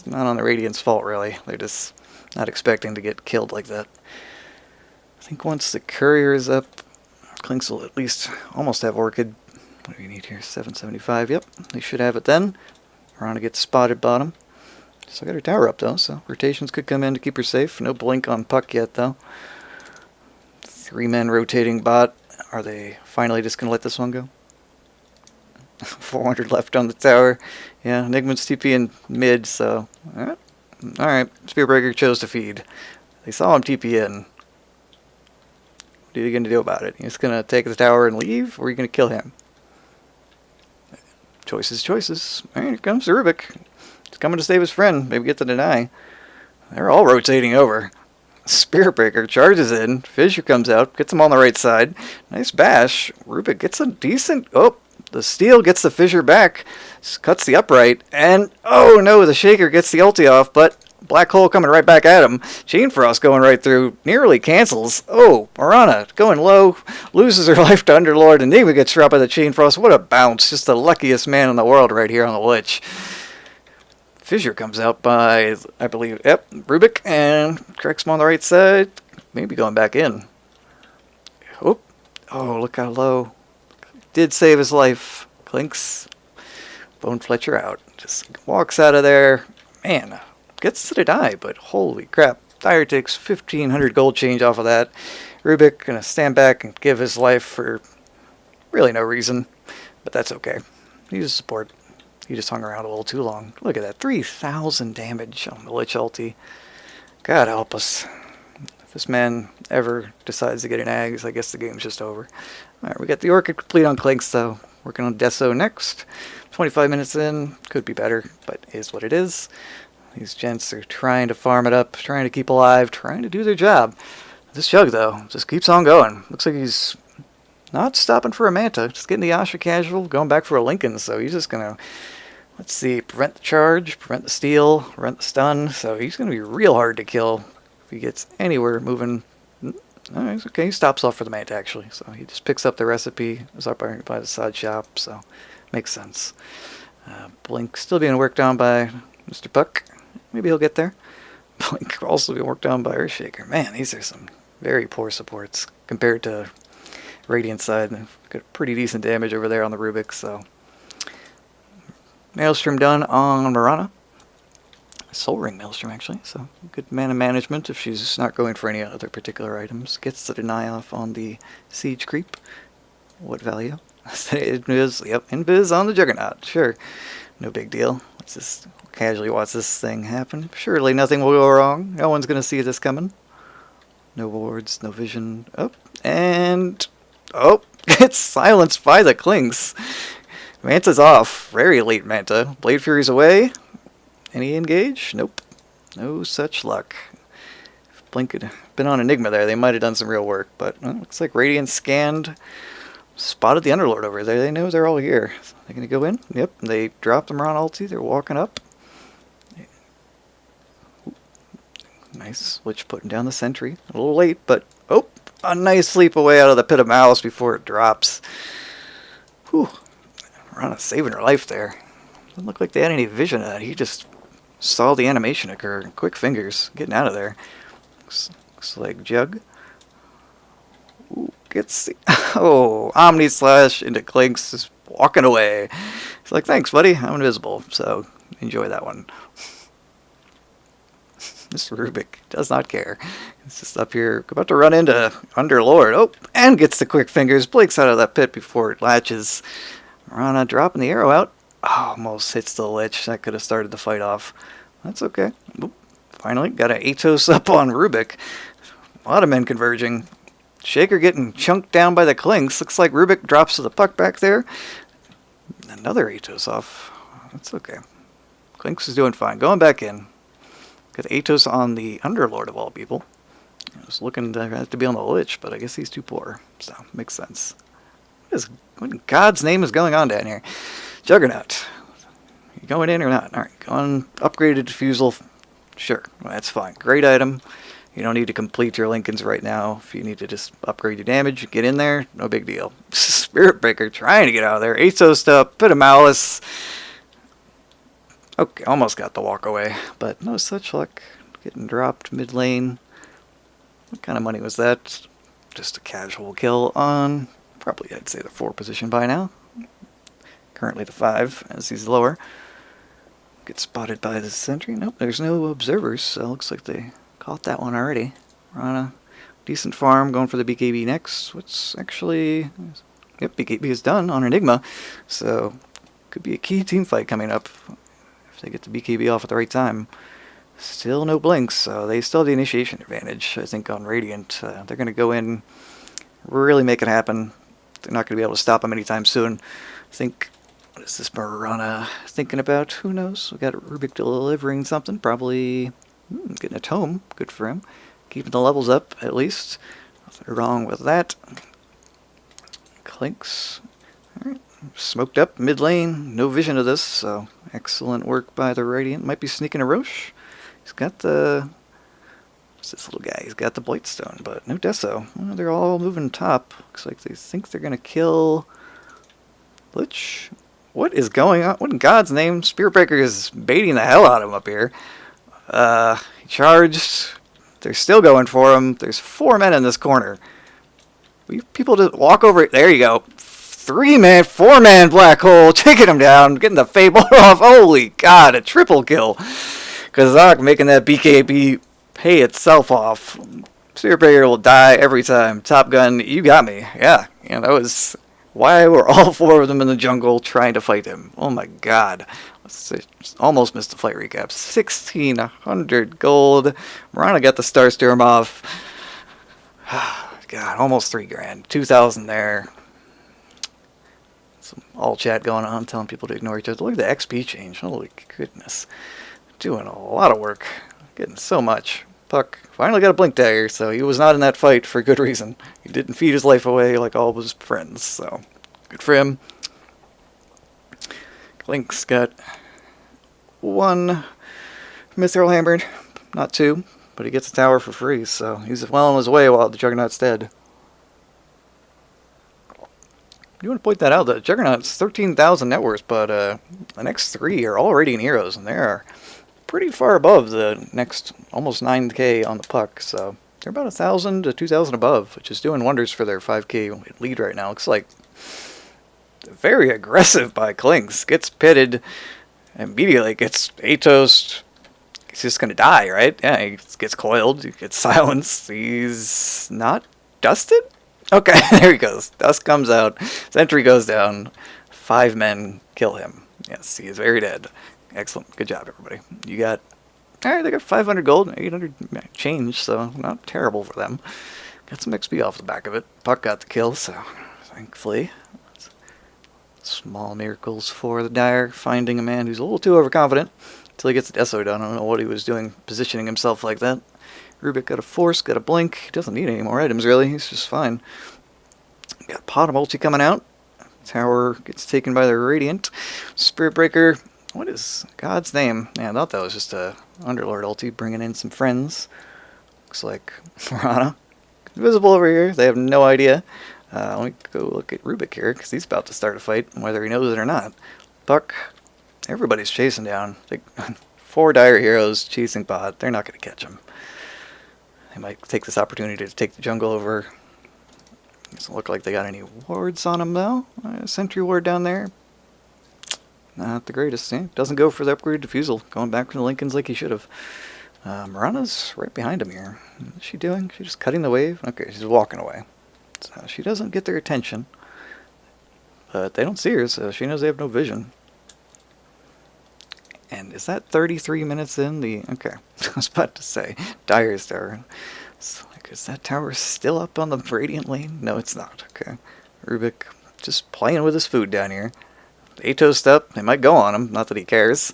not on the Radiant's fault, really. They're just not expecting to get killed like that. I think once the courier is up, Clinks will at least almost have Orchid. What do we need here? 775. Yep, they should have it then. Rana gets spotted bottom. Still got her tower up, though, so rotations could come in to keep her safe. No blink on Puck yet, though. 3 men rotating bot. Are they finally just going to let this one go? 400 left on the tower. Yeah, Enigma's TP in mid, so... Alright, Spearbreaker chose to feed. They saw him TP in. What are you going to do about it? You're just going to take the tower and leave, or are you going to kill him? Choices. Alright, here comes the Rubik. He's coming to save his friend. Maybe get the deny. They're all rotating over. Spearbreaker charges in. Fissure comes out. Gets him on the right side. Nice bash. Rubik gets a decent... Oh, the steal gets the Fissure back. Cuts the upright. And, oh no, the Shaker gets the ulti off, but Black Hole coming right back at him. Chain Frost going right through. Nearly cancels. Oh, Marana going low. Loses her life to Underlord. Enigma gets dropped by the Chain Frost. What a bounce. Just the luckiest man in the world right here on the Lich. Fissure comes out by, I believe, Rubik, and corrects him on the right side. Maybe going back in. Oh, look how low. Did save his life. Clinks. Bone Fletcher out. Just walks out of there. Man, gets to the die, but holy crap. Dyer takes 1,500 gold change off of that. Rubik gonna stand back and give his life for really no reason, but that's okay. He's a support. He just hung around a little too long. Look at that, 3,000 damage on the Lich ulti. God help us. If this man ever decides to get an Ags, I guess the game's just over. Alright, we got the Orchid complete on Clinks, though. Working on Deso next. 25 minutes in. Could be better, but is what it is. These gents are trying to farm it up, trying to keep alive, trying to do their job. This Jug, though, just keeps on going. Looks like he's not stopping for a Manta. Just getting the Asha casual, going back for a Lincoln, so he's just going to... Let's see, prevent the charge, prevent the steal, prevent the stun. So he's going to be real hard to kill if he gets anywhere moving. It's okay, he stops off for the Manta, actually. So he just picks up the recipe. It's up by the side shop, so makes sense. Blink still being worked on by Mr. Puck. Maybe he'll get there. Blink also being worked on by Earthshaker. Man, these are some very poor supports compared to Radiant side. They've got pretty decent damage over there on the Rubik, so... Maelstrom done on Marana. Soul Ring Maelstrom, actually, so good mana management if she's not going for any other particular items. Gets the deny off on the Siege Creep. What value? Invis, yep, Invis on the Juggernaut, sure. No big deal. Let's just casually watch this thing happen. Surely nothing will go wrong. No one's going to see this coming. No wards, no vision. Oh, and... oh, it's silenced by the Clinks. Manta's off. Very late Manta. Blade Fury's away. Any engage? Nope. No such luck. If Blink had been on Enigma there, they might have done some real work, but looks like Radiant scanned, spotted the Underlord over there. They know they're all here. They're going to go in? Yep. They dropped them around ulti. They're walking up. Nice. Lich putting down the sentry. A little late, but oh, a nice leap away out of the Pit of Malice before it drops. Whew. Rana saving her life there. Doesn't look like they had any vision of that. He just saw the animation occur. Quick fingers. Getting out of there. Looks like Jug. Ooh, gets the... oh, Omni Slash into Clinks. Just walking away. He's like, thanks, buddy. I'm invisible. So, enjoy that one. Mr. Rubik does not care. He's just up here, about to run into Underlord. Oh, and gets the quick fingers. Blinks out of that pit before it latches. Rana dropping the arrow out. Oh, almost hits the Lich. That could have started the fight off. That's okay. Oop. Finally, got an Atos up on Rubik. A lot of men converging. Shaker getting chunked down by the Clinks. Looks like Rubik drops the puck back there. Another Atos off. That's okay. Clinks is doing fine. Going back in. Got Atos on the Underlord of all people. I was looking to be on the Lich, but I guess he's too poor. So, makes sense. What in God's name is going on down here? Juggernaut. You going in or not? Alright, going upgraded diffusal. Sure, well, that's fine. Great item. You don't need to complete your Lincolns right now. If you need to just upgrade your damage, get in there, no big deal. Spirit Breaker trying to get out of there. Atos up, Pit of Malice. Okay, almost got the walk away, but no such luck. Getting dropped mid lane. What kind of money was that? Just a casual kill on, probably I'd say the 4 position by now. Currently the 5, as he's lower. Gets spotted by the sentry. Nope, there's no observers, so looks like they caught that one already. We're on a decent farm, going for the BKB next. What's actually... yep, BKB is done on Enigma, so could be a key team fight coming up if they get the BKB off at the right time. Still no blinks, so they still have the initiation advantage, I think, on Radiant. They're going to go in, really make it happen. They're not going to be able to stop them anytime soon. I think... what is this Marana thinking about? Who knows? We got Rubik delivering something. Probably getting a tome. Good for him. Keeping the levels up, at least. Nothing wrong with that. Clinks. Alright. Smoked up mid lane. No vision of this, so excellent work by the Radiant. Might be sneaking a Roche. He's got the... what's this little guy? He's got the Blightstone, but no Deso. Well, they're all moving top. Looks like they think they're going to kill... Lich? What is going on? What in God's name? Spirit Breaker is baiting the hell out of him up here. He charged. They're still going for him. There's 4 men in this corner. People just walk over it. There you go. 3-man, 4-man black hole. Taking him down. Getting the Fable off. Holy God, a triple kill. Kazak making that BKB pay itself off. Spirit Breaker will die every time. Top Gun, you got me. Yeah, that was... why were all 4 of them in the jungle trying to fight him? Oh my God. Almost missed the flight recap. 1,600 gold. Marana got the Starstorm off. God, almost 3 grand. 2,000 there. Some all chat going on, telling people to ignore each other. Look at the XP change. Holy goodness. Doing a lot of work. Getting so much. Puck finally got a blink dagger, so he was not in that fight for good reason. He didn't feed his life away like all of his friends, so good for him. Link's got 1 Mithril Hammered, not 2, but he gets a tower for free, so he's well on his way while the Juggernaut's dead. You want to point that out, the Juggernaut's 13,000 net worth, but the next 3 are all Radiant heroes, and they are pretty far above the next almost 9k on the puck, so they're about 1,000 to 2,000 above, which is doing wonders for their 5k lead right now. Looks like very aggressive by Clinks. Gets pitted, immediately gets Atos. he's just gonna die, right? Yeah, he gets coiled, he gets silenced. He's not dusted? Okay, there he goes. Dust comes out, sentry goes down, 5 men kill him. Yes, he is very dead. Excellent. Good job, everybody. You got... Alright, they got 500 gold, 800 change, so not terrible for them. Got some XP off the back of it. Puck got the kill, so thankfully. Small miracles for the Dire, finding a man who's a little too overconfident until he gets the Deso done. I don't know what he was doing, positioning himself like that. Rubik got a Force, got a Blink. He doesn't need any more items, really. He's just fine. Got Pot of Multi coming out. Tower gets taken by the Radiant. Spirit Breaker. What is God's name? Yeah, I thought that was just a Underlord ulti bringing in some friends. Looks like Mirana. Invisible over here. They have no idea. Let me go look at Rubik here, because he's about to start a fight, whether he knows it or not. Puck. Everybody's chasing down. 4 Dire heroes chasing Bot. They're not going to catch him. They might take this opportunity to take the jungle over. Doesn't look like they got any wards on him, though. Sentry ward down there. Not the greatest. Doesn't go for the upgrade defusal. Going back from the Lincolns like he should have. Mirana's right behind him here. What's she doing? She's just cutting the wave? Okay, she's walking away. So she doesn't get their attention. But they don't see her, so she knows they have no vision. And is that 33 minutes in? Okay, I was about to say, Dire's tower. So, is that tower still up on the Radiant lane? No, it's not. Okay. Rubik just playing with his food down here. Atos up. They might go on him. Not that he cares.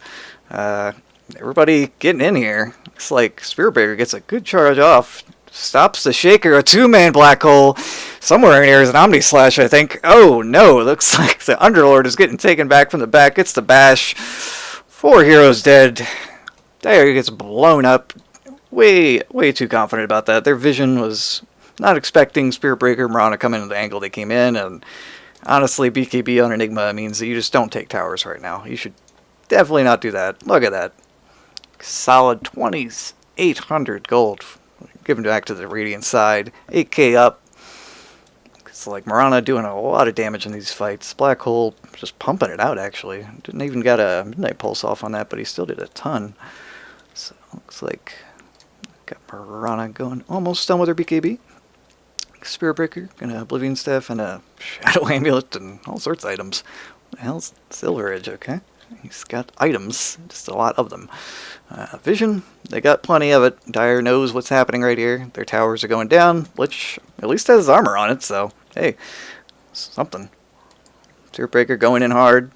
Everybody getting in here. Looks like Spearbreaker gets a good charge off. Stops the Shaker. A 2-man black hole. Somewhere in here is an Omni Slash, I think. Oh, no. Looks like the Underlord is getting taken back from the back. Gets the bash. 4 heroes dead. Dire gets blown up. Way too confident about that. Their vision was not expecting Spearbreaker and Mirana come into the angle they came in, and honestly, BKB on Enigma means that you just don't take towers right now. You should definitely not do that. Look at that. Solid 20s, 800 gold. Given back to the Radiant side. 8k up. It's like Mirana doing a lot of damage in these fights. Black Hole just pumping it out, actually. Didn't even get a Midnight Pulse off on that, but he still did a ton. So, looks like got Mirana going almost done with her BKB. Spirit Breaker, and a Oblivion Staff, and a Shadow Amulet, and all sorts of items. What the hell's Silver Edge, okay? He's got items, just a lot of them. Vision, they got plenty of it. Dire knows what's happening right here. Their towers are going down. Lich at least has his armor on it, so, hey, something. Spirit Breaker going in hard,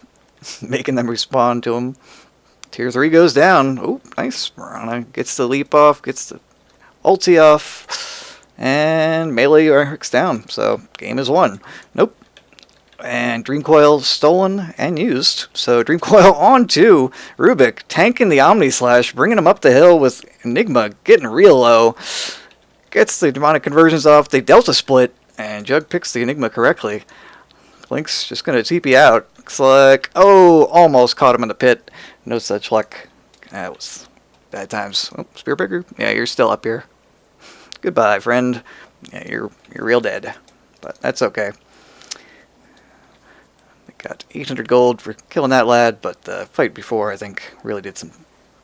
making them respond to him. Tier 3 goes down. Oh, nice. Mirana gets the leap off, gets the ulti off, and melee Eric's down. So, game is won. Nope. And Dream Coil stolen and used. So, Dream Coil on to Rubik, tanking the Omni Slash, bringing him up the hill with Enigma getting real low. Gets the demonic conversions off. They Delta split, and Jug picks the Enigma correctly. Link's just going to TP out. Looks like, oh, almost caught him in the pit. No such luck. That was bad times. Oh, Spearbreaker? Yeah, you're still up here. Goodbye, friend. Yeah, you're real dead. But that's okay. They got 800 gold for killing that lad, but the fight before, I think, really did some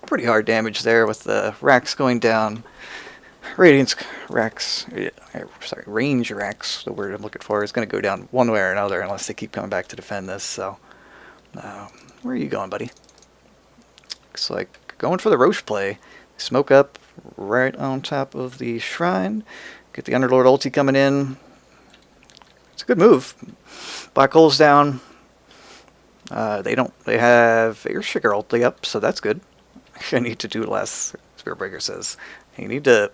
pretty hard damage there with the racks going down. Radiance racks, sorry, range racks, the word I'm looking for, is going to go down one way or another unless they keep coming back to defend this. So, where are you going, buddy? Looks like going for the Roche play. Smoke up right on top of the shrine. Get the Underlord ulti coming in. It's a good move. Black hole's down. They have Airshaker ulti up, so that's good. I need to do less, Spearbreaker says. You need to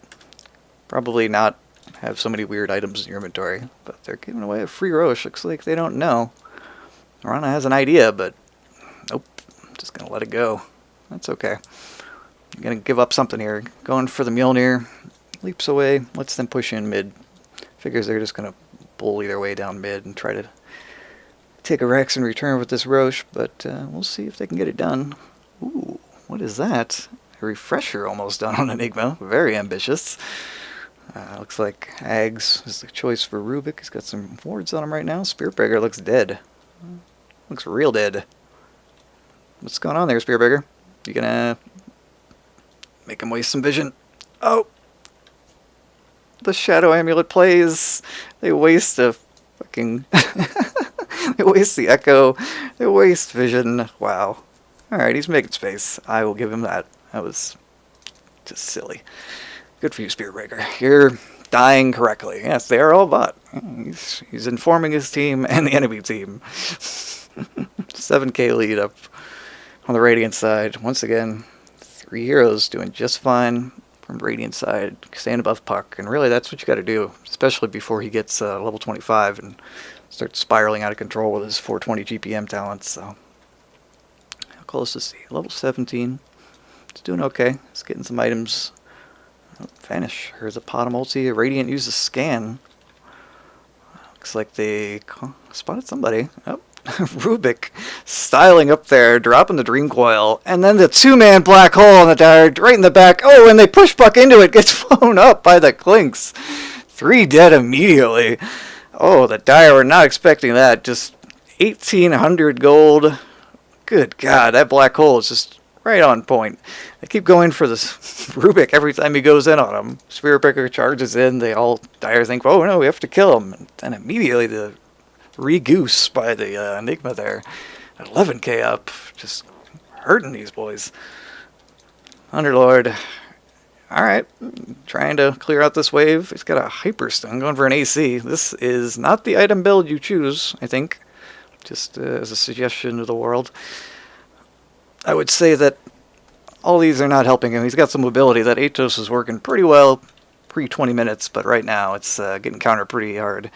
probably not have so many weird items in your inventory, but they're giving away a free Roche. Looks like they don't know. Mirana has an idea, but nope. Just gonna let it go. That's okay. I'm gonna give up something here. Going for the Mjolnir. Leaps away. Lets them push in mid. Figures they're just gonna bully their way down mid and try to take a Rex in return with this Roche, but we'll see if they can get it done. Ooh, what is that? A refresher almost done on Enigma. Very ambitious. Looks like Ags is the choice for Rubik. He's got some wards on him right now. Spearbreaker looks dead. Looks real dead. What's going on there, Spearbreaker? You gonna Make him waste some vision. Oh! The Shadow Amulet plays. They waste a fucking... They waste the Echo. They waste vision. Wow. Alright, he's making space. I will give him that. That was just silly. Good for you, Spearbreaker. You're dying correctly. Yes, they are all bot. He's informing his team and the enemy team. 7k lead up on the Radiant side. Once again, 3 heroes doing just fine from Radiant side, staying above puck, and really that's what you got to do, especially before he gets level 25 and starts spiraling out of control with his 420 GPM talents. So, how close is he? Level 17. It's doing okay. It's getting some items. Oh, vanish. Here's a pot of multi. Radiant uses scan. Looks like they spotted somebody. Oh. Rubik styling up there, dropping the Dream Coil, and then the 2-man black hole on the Dire right in the back. Oh, and they push puck into it, gets flown up by the Clinks. 3 dead immediately. Oh, the Dire were not expecting that. Just 1,800 gold. Good God, that black hole is just right on point. They keep going for this Rubik every time he goes in on them. Spearbreaker charges in. They all Dire think, oh no, we have to kill him. And immediately the re-goose by the Enigma there. 11k up. Just hurting these boys. Underlord. Alright. Trying to clear out this wave. He's got a Hyperstun going for an AC. This is not the item build you choose, I think. Just as a suggestion to the world. I would say that all these are not helping him. He's got some mobility. That Atos is working pretty well pre-20 minutes, but right now it's getting countered pretty hard.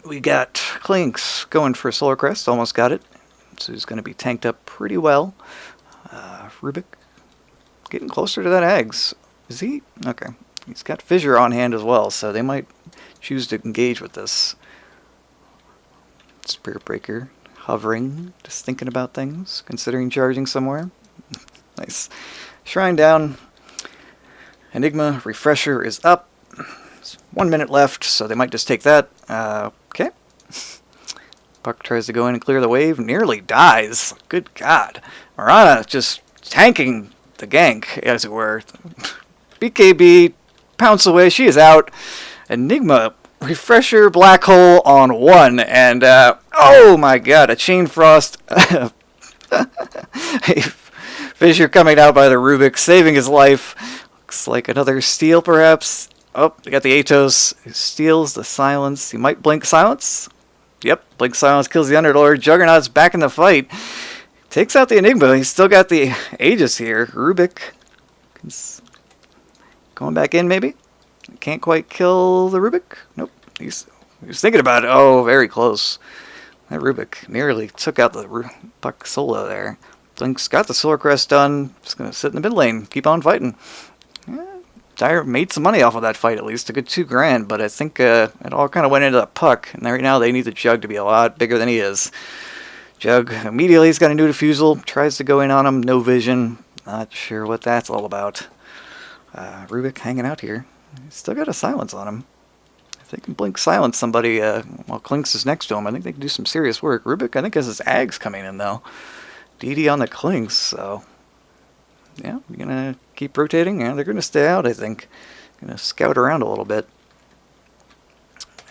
We got Clinks going for Solar Crest, almost got it. So he's going to be tanked up pretty well. Rubik getting closer to that Eggs. Is he? Okay. He's got Fissure on hand as well, so they might choose to engage with this. Spearbreaker hovering, just thinking about things, considering charging somewhere. Nice. Shrine down. Enigma Refresher is up. 1 minute left, so they might just take that. Okay. Puck tries to go in and clear the wave. Nearly dies. Good God. Marana just tanking the gank, as it were. BKB pounce away. She is out. Enigma Refresher black hole on 1. And, oh my God, a Chain Frost. A Fissure coming out by the Rubik, saving his life. Looks like another steal, perhaps. Oh, they got the Atos. He steals the silence. He might blink silence. Yep, blink silence kills the Underlord. Juggernaut's back in the fight. Takes out the Enigma. He's still got the Aegis here. Rubik is going back in, maybe. Can't quite kill the Rubik. Nope. He was thinking about it. Oh, very close. That Rubik nearly took out the puck solo there. Blink's got the Solar Crest done. Just going to sit in the mid lane. Keep on fighting. Dire made some money off of that fight, at least. A good $2,000, but I think it all kind of went into that puck. And right now they need the Jug to be a lot bigger than he is. Jug immediately has got a new defusal. Tries to go in on him. No vision. Not sure what that's all about. Rubik hanging out here. He's still got a silence on him. If they can blink silence somebody while Clinks is next to him, I think they can do some serious work. Rubik, I think, has his Ags coming in, though. DD on the Clinks, so... yeah, we're going to keep rotating. Yeah, they're going to stay out, I think. Going to scout around a little bit.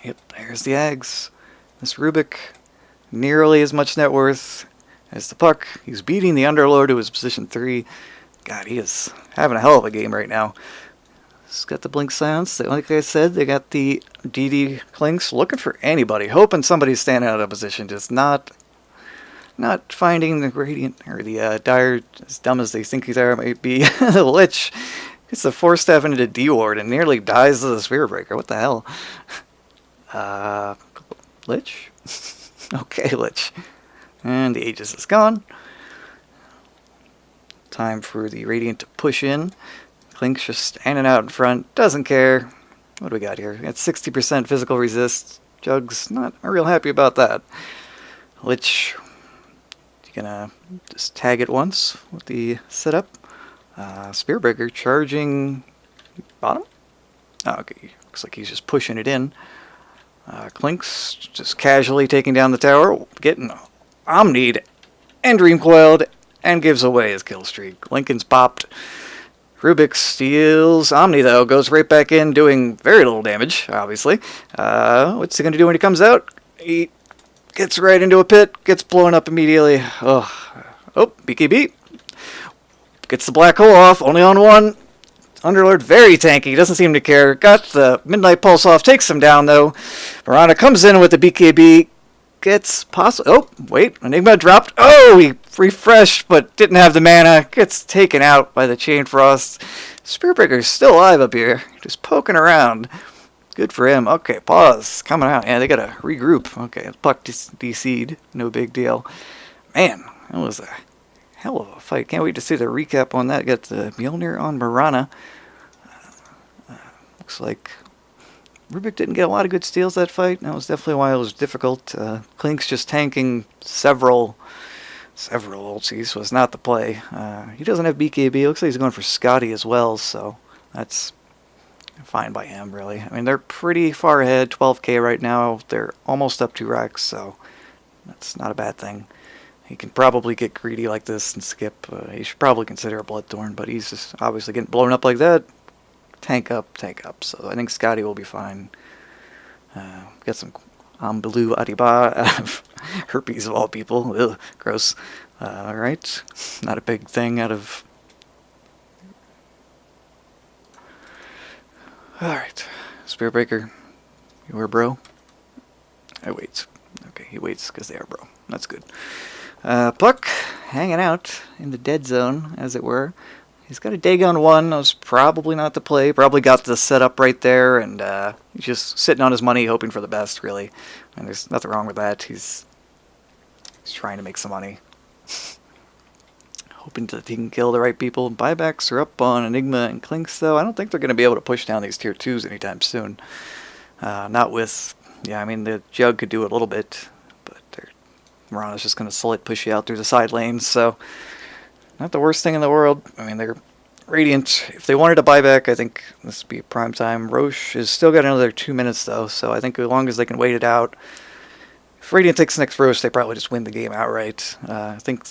Yep, there's the Ags. This Rubik, nearly as much net worth as the puck. He's beating the Underlord to his position 3. God, he is having a hell of a game right now. He's got the blink silence. Like I said, they got the DD Clinks looking for anybody. Hoping somebody's standing out of position. Just not finding the Radiant, or the Dire, as dumb as they think they are, might be. The Lich gets the 4-step into D-Ward and nearly dies to the Spearbreaker. What the hell? Lich? Okay, Lich. And the Aegis is gone. Time for the Radiant to push in. Clink's just standing out in front. Doesn't care. What do we got here? We got 60% physical resist. Jug's not real happy about that. Lich... gonna just tag it once with the setup. Spearbreaker charging bottom. Oh, okay, looks like he's just pushing it in. Clinks just casually taking down the tower, getting Omni'd and Dream Coiled, and gives away his kill streak. Lincoln's popped. Rubik steals Omni, though. Goes right back in, doing very little damage, obviously. What's he going to do when he comes out? He gets right into a pit, gets blown up immediately. Oh, BKB. Gets the black hole off, only on one. Underlord, very tanky, doesn't seem to care. Got the Midnight Pulse off, takes him down, though. Mirana comes in with the BKB. Gets oh, wait, Enigma dropped. Oh, he refreshed, but didn't have the mana. Gets taken out by the Chain Frost. Spearbreaker's still alive up here, just poking around. Good for him. Okay, pause. Coming out. Yeah, they gotta regroup. Okay, Puck DC'd. No big deal. Man, that was a hell of a fight. Can't wait to see the recap on that. Got the Mjolnir on Mirana. Looks like Rubik didn't get a lot of good steals that fight. That was definitely why it was difficult. Klink's just tanking several ultis, so it's not the play. He doesn't have BKB. Looks like he's going for Scotty as well, so that's fine by him, really. I mean, they're pretty far ahead, 12k right now. They're almost up to Rex, so that's not a bad thing. He can probably get greedy like this and skip. He should probably consider a Bloodthorn, but he's just obviously getting blown up like that. Tank up. So I think Scotty will be fine. Got some Blue Adiba out of herpes of all people. Ugh, gross. Alright. Not a big thing out of... Alright. Spearbreaker. You were bro? I wait. Okay, he waits because they are bro. That's good. Puck hanging out in the dead zone, as it were. He's got a Dagon 1. That was probably not the play. Probably got the setup right there, and he's just sitting on his money, hoping for the best, really. And there's nothing wrong with that. He's trying to make some money. Hoping that he can kill the right people. Buybacks are up on Enigma and Klinks, though. I don't think they're going to be able to push down these tier 2s anytime soon. Not with... Yeah, I mean, the Jug could do a little bit, but Mirana's just going to slit push you out through the side lanes, so... Not the worst thing in the world. I mean, they're Radiant. If they wanted a buyback, I think this would be prime time. Roche has still got another 2 minutes, though, so I think as long as they can wait it out. If Radiant takes the next Roche, they probably just win the game outright. I think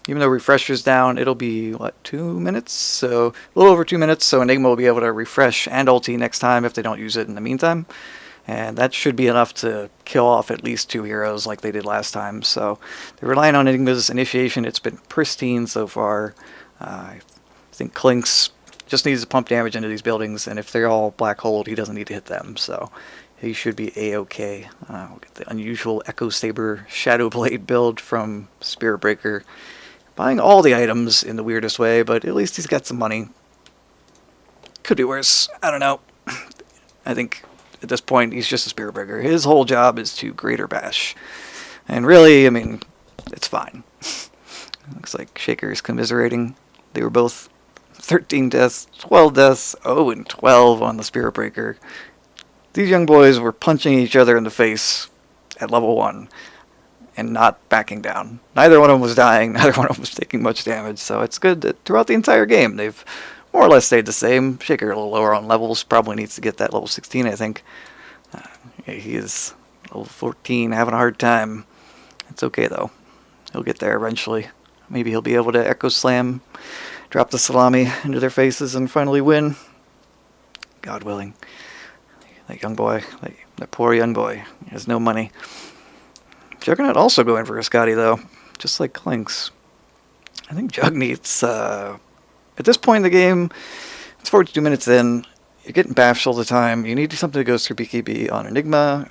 even though Refresher's down, it'll be, 2 minutes? So, a little over 2 minutes, so Enigma will be able to refresh and ulti next time if they don't use it in the meantime. And that should be enough to kill off at least 2 heroes like they did last time. So they're relying on Enigma's initiation. It's been pristine so far. I think Klinks just needs to pump damage into these buildings, and if they're all black holed, he doesn't need to hit them. So he should be A-okay. We'll get the unusual Echo Saber Shadow Blade build from Spearbreaker. Buying all the items in the weirdest way, but at least he's got some money. Could be worse. I don't know. I think... At this point, he's just a Spearbreaker. His whole job is to Greater Bash. And really, I mean, it's fine. Looks like Shaker is commiserating. They were both 13 deaths, 12 deaths, 0 and 12 on the Spearbreaker. These young boys were punching each other in the face at level 1 and not backing down. Neither one of them was dying. Neither one of them was taking much damage. So it's good that throughout the entire game, they've more or less stayed the same. Shaker a little lower on levels. Probably needs to get that level 16, I think. Yeah, he is level 14, having a hard time. It's okay, though. He'll get there eventually. Maybe he'll be able to Echo Slam, drop the salami into their faces, and finally win. God willing. That young boy, that poor young boy, he has no money. Juggernaut also going for a Scotty, though. Just like Klinks. I think Jug needs... At this point in the game, it's 42 minutes in, you're getting bashed all the time, you need something that goes through BKB on Enigma.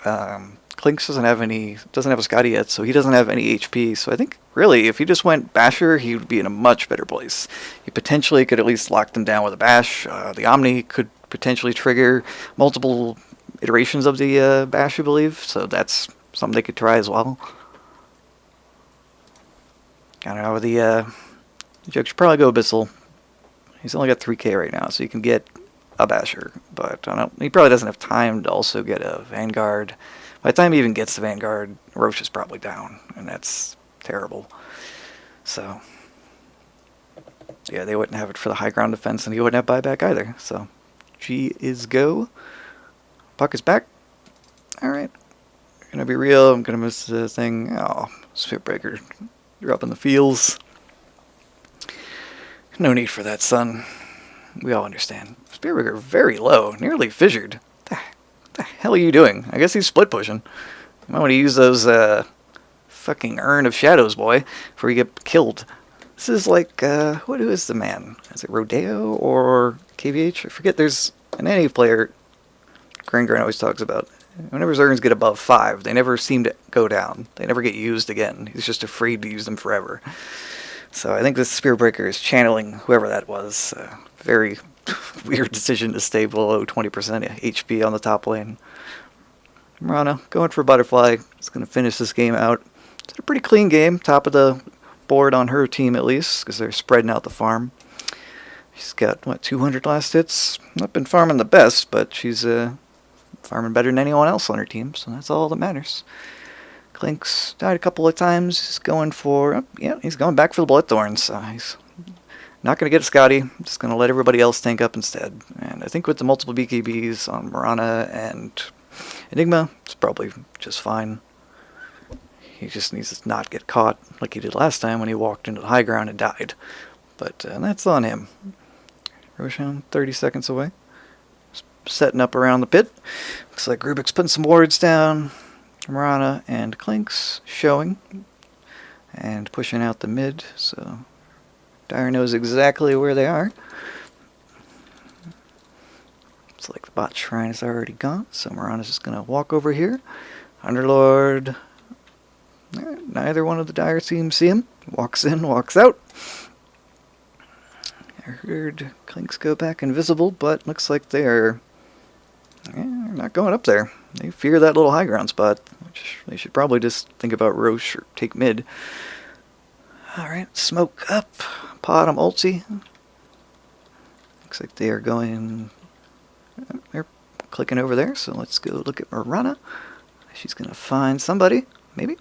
Klinks doesn't have a Scotty yet, so he doesn't have any HP, so I think, really, if he just went Basher, he would be in a much better place. He potentially could at least lock them down with a Bash. The Omni could potentially trigger multiple iterations of the Bash, I believe, so that's something they could try as well. I don't know, the Jug should probably go Abyssal. He's only got 3k right now, so you can get a Basher, but he probably doesn't have time to also get a Vanguard. By the time he even gets the Vanguard, Roche is probably down, and that's terrible. So, yeah, they wouldn't have it for the high ground defense, and he wouldn't have buyback either. So, G is go. Puck is back. Alright. Gonna be real, I'm gonna miss the thing. Oh, Spearbreaker dropping the feels. No need for that, son. We all understand. Spearbreaker very low, nearly fissured. What the hell are you doing? I guess he's split pushing. You might want to use those fucking Urn of Shadows, boy, before you get killed. This is like, who is the man? Is it Rodeo or KVH? I forget. There's an NA player Gringren always talks about. Whenever Zergens get above 5, they never seem to go down. They never get used again. He's just afraid to use them forever. So I think this Spearbreaker is channeling whoever that was. Very weird decision to stay below 20% HP on the top lane. Mirana going for Butterfly. Is going to finish this game out. It's a pretty clean game. Top of the board on her team at least, because they're spreading out the farm. She's got, what, 200 last hits? Not been farming the best, but she's farming better than anyone else on her team, so that's all that matters. Clink's died a couple of times. He's going for, he's going back for the Bloodthorns. He's not going to get Scotty. Just going to let everybody else tank up instead. And I think with the multiple BKBs on Mirana and Enigma, it's probably just fine. He just needs to not get caught like he did last time when he walked into the high ground and died. But that's on him. Roshan, 30 seconds away. Setting up around the pit. Looks like Rubik's putting some wards down. Mirana and Clink's showing. And pushing out the mid. So Dire knows exactly where they are. Looks like the bot shrine is already gone. So Mirana's just going to walk over here. Underlord. Neither one of the Dire teams see him. Walks in, walks out. I heard Clinks go back invisible, but looks like they're not going up there. They fear that little high ground spot, which they should probably just think about Roche or take mid. Alright, smoke up. Bottom ulti. Looks like they are going... They're clicking over there, so let's go look at Mirana. She's going to find somebody, maybe.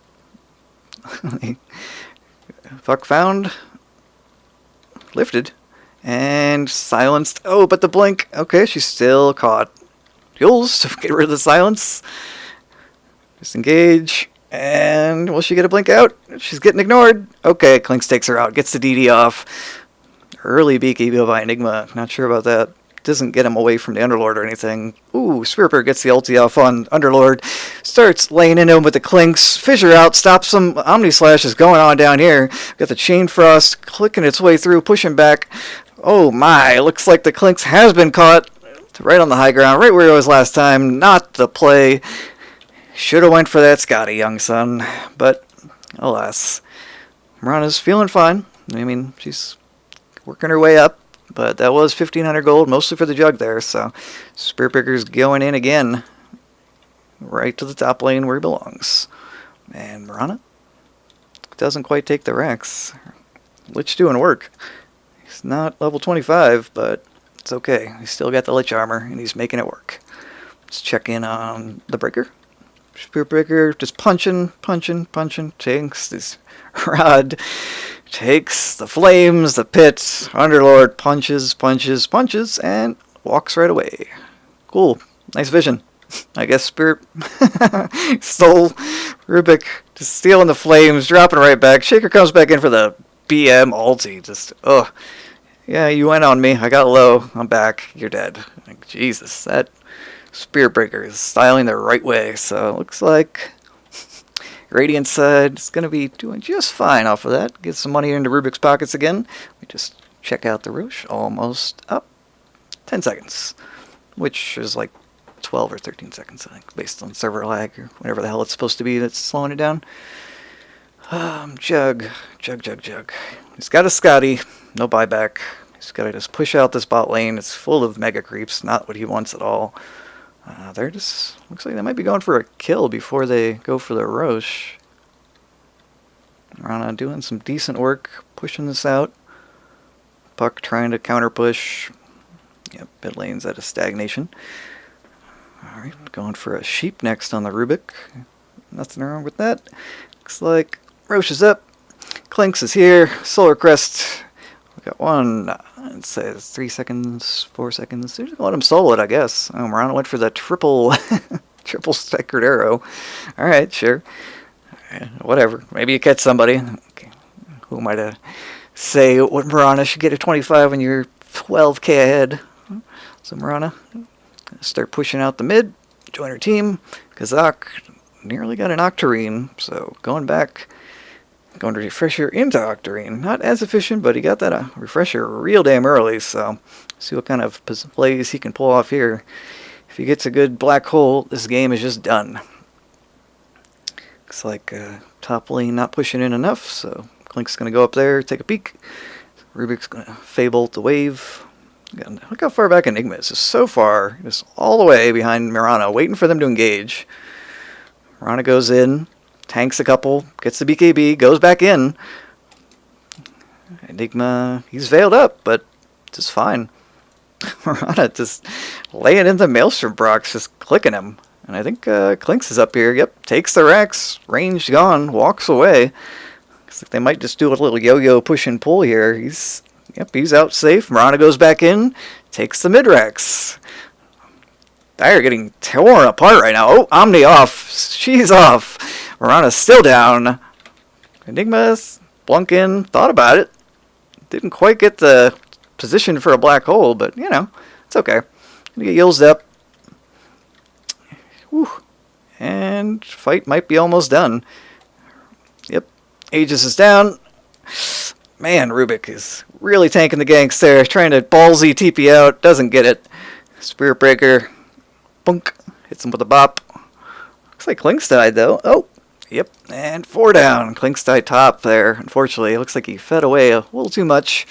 Fuck found. Lifted. And silenced. Oh, but the blink. Okay, she's still caught. Jules, to get rid of the silence. Disengage. And will she get a blink out? She's getting ignored. Okay, Clinks takes her out. Gets the DD off. Early BKB by Enigma. Not sure about that. Doesn't get him away from the Underlord or anything. Ooh, Spearper gets the ulti off on Underlord. Starts laying into him with the Clinks. Fissure out, stops him. Omni Slash is going on down here. Got the Chain Frost clicking its way through, pushing back. Oh my, looks like the Clinks has been caught. Right on the high ground, right where he was last time. Not the play. Should have went for that Scotty, young son. But, alas. Mirana's feeling fine. I mean, she's working her way up. But that was 1,500 gold, mostly for the jug there, so Spearbreaker's going in again. Right to the top lane where he belongs. And Mirana doesn't quite take the Rex. Lich doing work. He's not level 25, but it's okay. He's still got the Lich armor, and he's making it work. Let's check in on the Breaker. Spearbreaker just punching. Takes this rod. Takes the flames, the pit, Underlord punches, and walks right away. Cool. Nice vision. I guess Spirit stole Rubik, just stealing the flames, dropping right back. Shaker comes back in for the BM ulti. Just, ugh. Yeah, you went on me. I got low. I'm back. You're dead. Like, Jesus, that Spearbreaker is styling the right way. So it looks like Radiant side is going to be doing just fine off of that. Get some money into Rubik's pockets again. We just check out the Roche. Almost up. 10 seconds. Which is like 12 or 13 seconds, I think, based on server lag or whatever the hell it's supposed to be that's slowing it down. Jug. He's got a Scotty. No buyback. He's got to just push out this bot lane. It's full of mega creeps. Not what he wants at all. They're just, looks like they might be going for a kill before they go for the Roche. Rana doing some decent work, pushing this out. Puck trying to counter push. Yep, mid lane's at a stagnation. Alright, going for a sheep next on the Rubik. Nothing wrong with that. Looks like Roche is up. Clinks is here. Solar Crest. We got one. It says 3 seconds, 4 seconds. They're just let him solo it, I guess. Oh, Mirana went for the triple staggered arrow. Alright, sure. Whatever. Maybe you catch somebody. Okay. Who am I to say what Mirana should get a 25 when you're 12k ahead. So Marana, start pushing out the mid, join her team. Kazak nearly got an Octarine, so going to refresher into Octarine. Not as efficient, but he got that refresher real damn early, so see what kind of plays he can pull off here. If he gets a good black hole, this game is just done. Looks like top lane not pushing in enough, so Klink's going to go up there, take a peek. Rubik's going to Fable the wave. And look how far back Enigma is. So far, just all the way behind Mirana, waiting for them to engage. Mirana goes in, tanks a couple, gets the BKB, goes back in. Enigma, he's veiled up, but just fine. Mirana just laying into Maelstrom Brock's, just clicking him. And I think Klinks is up here. Yep, takes the Rex, range gone, walks away. Looks like they might just do a little yo-yo push and pull here. He's out safe. Mirana goes back in, takes the mid-Rex. They're getting torn apart right now. Oh, Omni off. She's off. Mirana's still down. Enigma's blunk in, thought about it. Didn't quite get the position for a black hole, but, you know, it's okay. Gonna get Yilzed up. Whew. And fight might be almost done. Yep. Aegis is down. Man, Rubik is really tanking the ganks there. Trying to ballsy TP out. Doesn't get it. Spirit Breaker. Bunk. Hits him with a bop. Looks like Klink's died, though. Oh. Yep. And 4 down. Klink's died top there. Unfortunately, it looks like he fed away a little too much.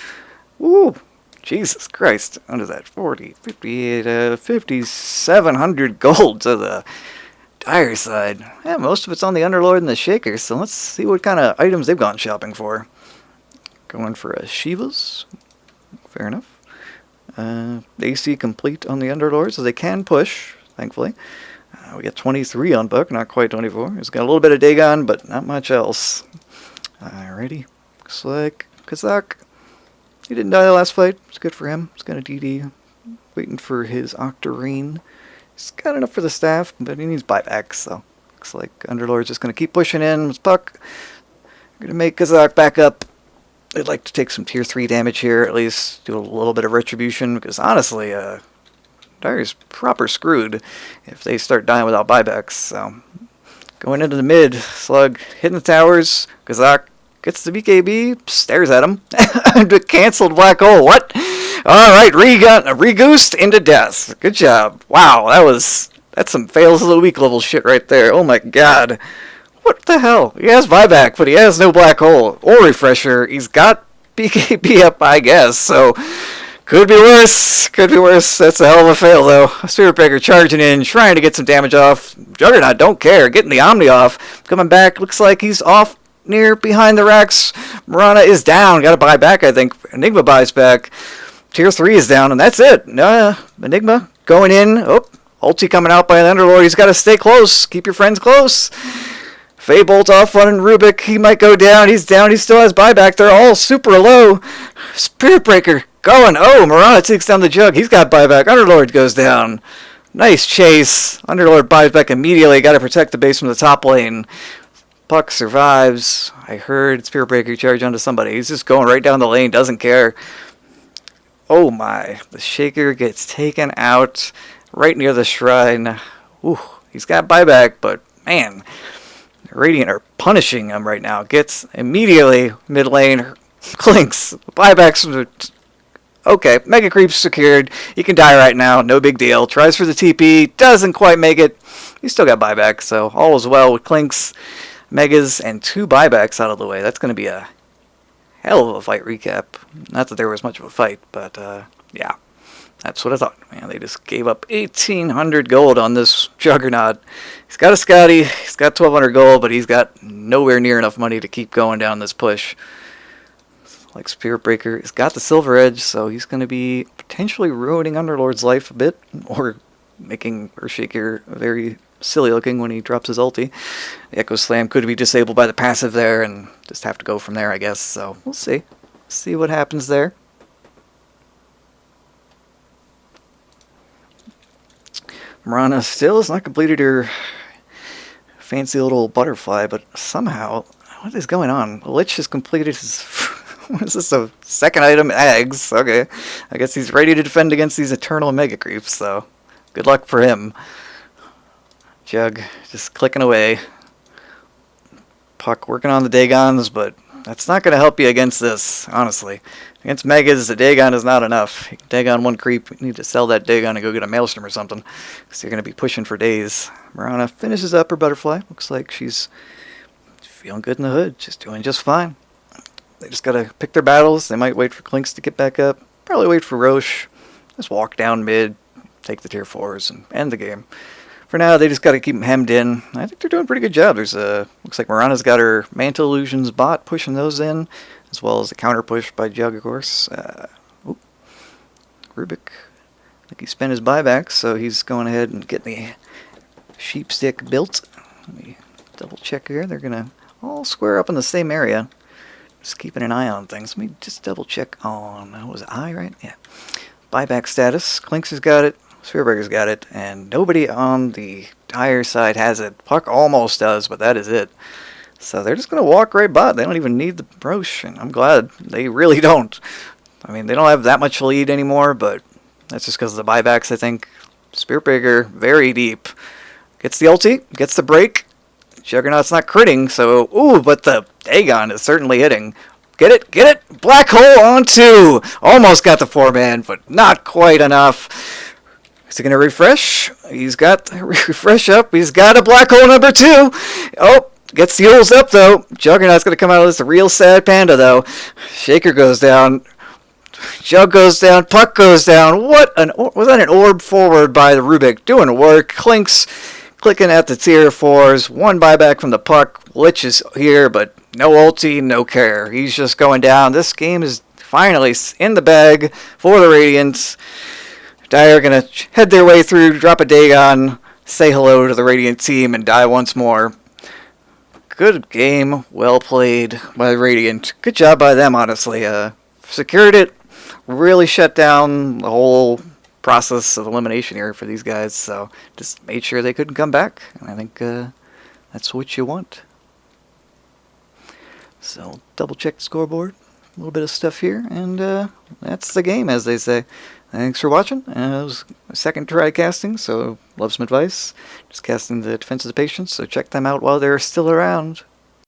Woo. Jesus Christ. What is that? 40, 58, 5,700 gold to the Dire side. Yeah, most of it's on the Underlord and the Shaker, so let's see what kind of items they've gone shopping for. Going for a Shivas. Fair enough. AC complete on the Underlord, so they can push, thankfully. We got 23 on book, not quite 24. He's got a little bit of Dagon, but not much else. Alrighty. Looks like Kazak. He didn't die the last fight. It's good for him. He's got a DD. Waiting for his Octarine. He's got enough for the staff, but he needs buybacks, so looks like Underlord's just going to keep pushing in with Puck. Going to make Kazak back up. I'd like to take some tier 3 damage here, at least do a little bit of retribution, because honestly, Dire's proper screwed if they start dying without buybacks. So going into the mid, Slug hitting the towers. Kazak gets the BKB, stares at him. Cancelled black hole. What? Alright, re-goosed into death. Good job. Wow, that's some fails of the week level shit right there. Oh my god. What the hell? He has buyback, but he has no black hole or refresher. He's got BKB up, I guess, so could be worse. Could be worse. That's a hell of a fail, though. Spirit Breaker charging in, trying to get some damage off. Juggernaut don't care. Getting the Omni off. Coming back. Looks like he's off near behind the Rex. Mirana is down. Got to buy back, I think. Enigma buys back. Tier 3 is down, and that's it. Enigma going in. Oh, ulti coming out by the Underlord. He's got to stay close. Keep your friends close. Fey Bolt off running Rubik. He might go down. He's down. He still has buyback. They're all super low. Spirit Breaker going. Oh, Mirana takes down the Jug. He's got buyback. Underlord goes down. Nice chase. Underlord buys back immediately. Got to protect the base from the top lane. Puck survives. I heard Spirit Breaker charge onto somebody. He's just going right down the lane. Doesn't care. Oh my. The Shaker gets taken out right near the shrine. Ooh, he's got buyback, but man, Radiant are punishing him right now. Gets immediately mid lane. Clinks. Buybacks. Okay, Mega Creep's secured. He can die right now. No big deal. Tries for the TP. Doesn't quite make it. He's still got buyback, so all is well with Clinks, Megas, and 2 buybacks out of the way. That's going to be a hell of a fight recap. Not that there was much of a fight, but yeah. That's what I thought. Man, they just gave up 1,800 gold on this Juggernaut. He's got a Scotty. He's got 1,200 gold, but he's got nowhere near enough money to keep going down this push. Like Spirit Breaker, he's got the Silver Edge, so he's going to be potentially ruining Underlord's life a bit, or making Earthshaker very silly looking when he drops his ulti. The Echo Slam could be disabled by the passive there, and just have to go from there, I guess. So we'll see. See what happens there. Mirana still has not completed her fancy little butterfly, but somehow, what is going on? Lich has completed his What is this, a second item? Eggs. Okay. I guess he's ready to defend against these eternal mega creeps, so good luck for him. Jug just clicking away. Puck working on the Dagons, but that's not going to help you against this, honestly. Against Megas, the Dagon is not enough. You can Dagon one creep, you need to sell that Dagon and go get a Maelstrom or something, because you're going to be pushing for days. Marana finishes up her butterfly. Looks like she's feeling good in the hood. She's doing just fine. They just got to pick their battles. They might wait for Clinks to get back up. Probably wait for Roche. Just walk down mid, take the tier 4s, and end the game. For now, they just got to keep them hemmed in. I think they're doing a pretty good job. There's looks like Marana's got her Mantle Illusions bot pushing those in, as well as the counter push by Jug, of course. Rubik, I think he spent his buybacks, so he's going ahead and getting the sheep stick built. Let me double check here. They're going to all square up in the same area. Just keeping an eye on things. Let me just double check on, what was it, I, right? Yeah. Buyback status. Clinks has got it. Spearbreaker's got it, and nobody on the higher side has it. Puck almost does, but that is it. So they're just going to walk right by. They don't even need the Roche, and I'm glad they really don't. I mean, they don't have that much lead anymore, but that's just because of the buybacks, I think. Spearbreaker, very deep. Gets the ulti, gets the break. Juggernaut's not critting, so... Ooh, but the Dagon is certainly hitting. Get it, get it! Black hole on 2! Almost got the 4-man, but not quite enough. Is he going to refresh? He's got refresh up. He's got a black hole number 2. Oh, gets the Uls up, though. Juggernaut's going to come out of this a real sad panda, though. Shaker goes down. Jug goes down. Puck goes down. Was that an orb forward by the Rubik? Doing work. Clinks clicking at the tier 4s. One buyback from the Puck. Lich is here, but no ulti, no care. He's just going down. This game is finally in the bag for the Radiant. Dire are going to head their way through, drop a Dagon, say hello to the Radiant team, and die once more. Good game. Well played by Radiant. Good job by them, honestly. Secured it. Really shut down the whole process of elimination here for these guys. So just made sure they couldn't come back. And I think that's what you want. So double check the scoreboard. A little bit of stuff here. And that's the game, as they say. Thanks for watching. It was a second try casting, so love some advice. Just casting the Defense of the Patience, so check them out while they're still around.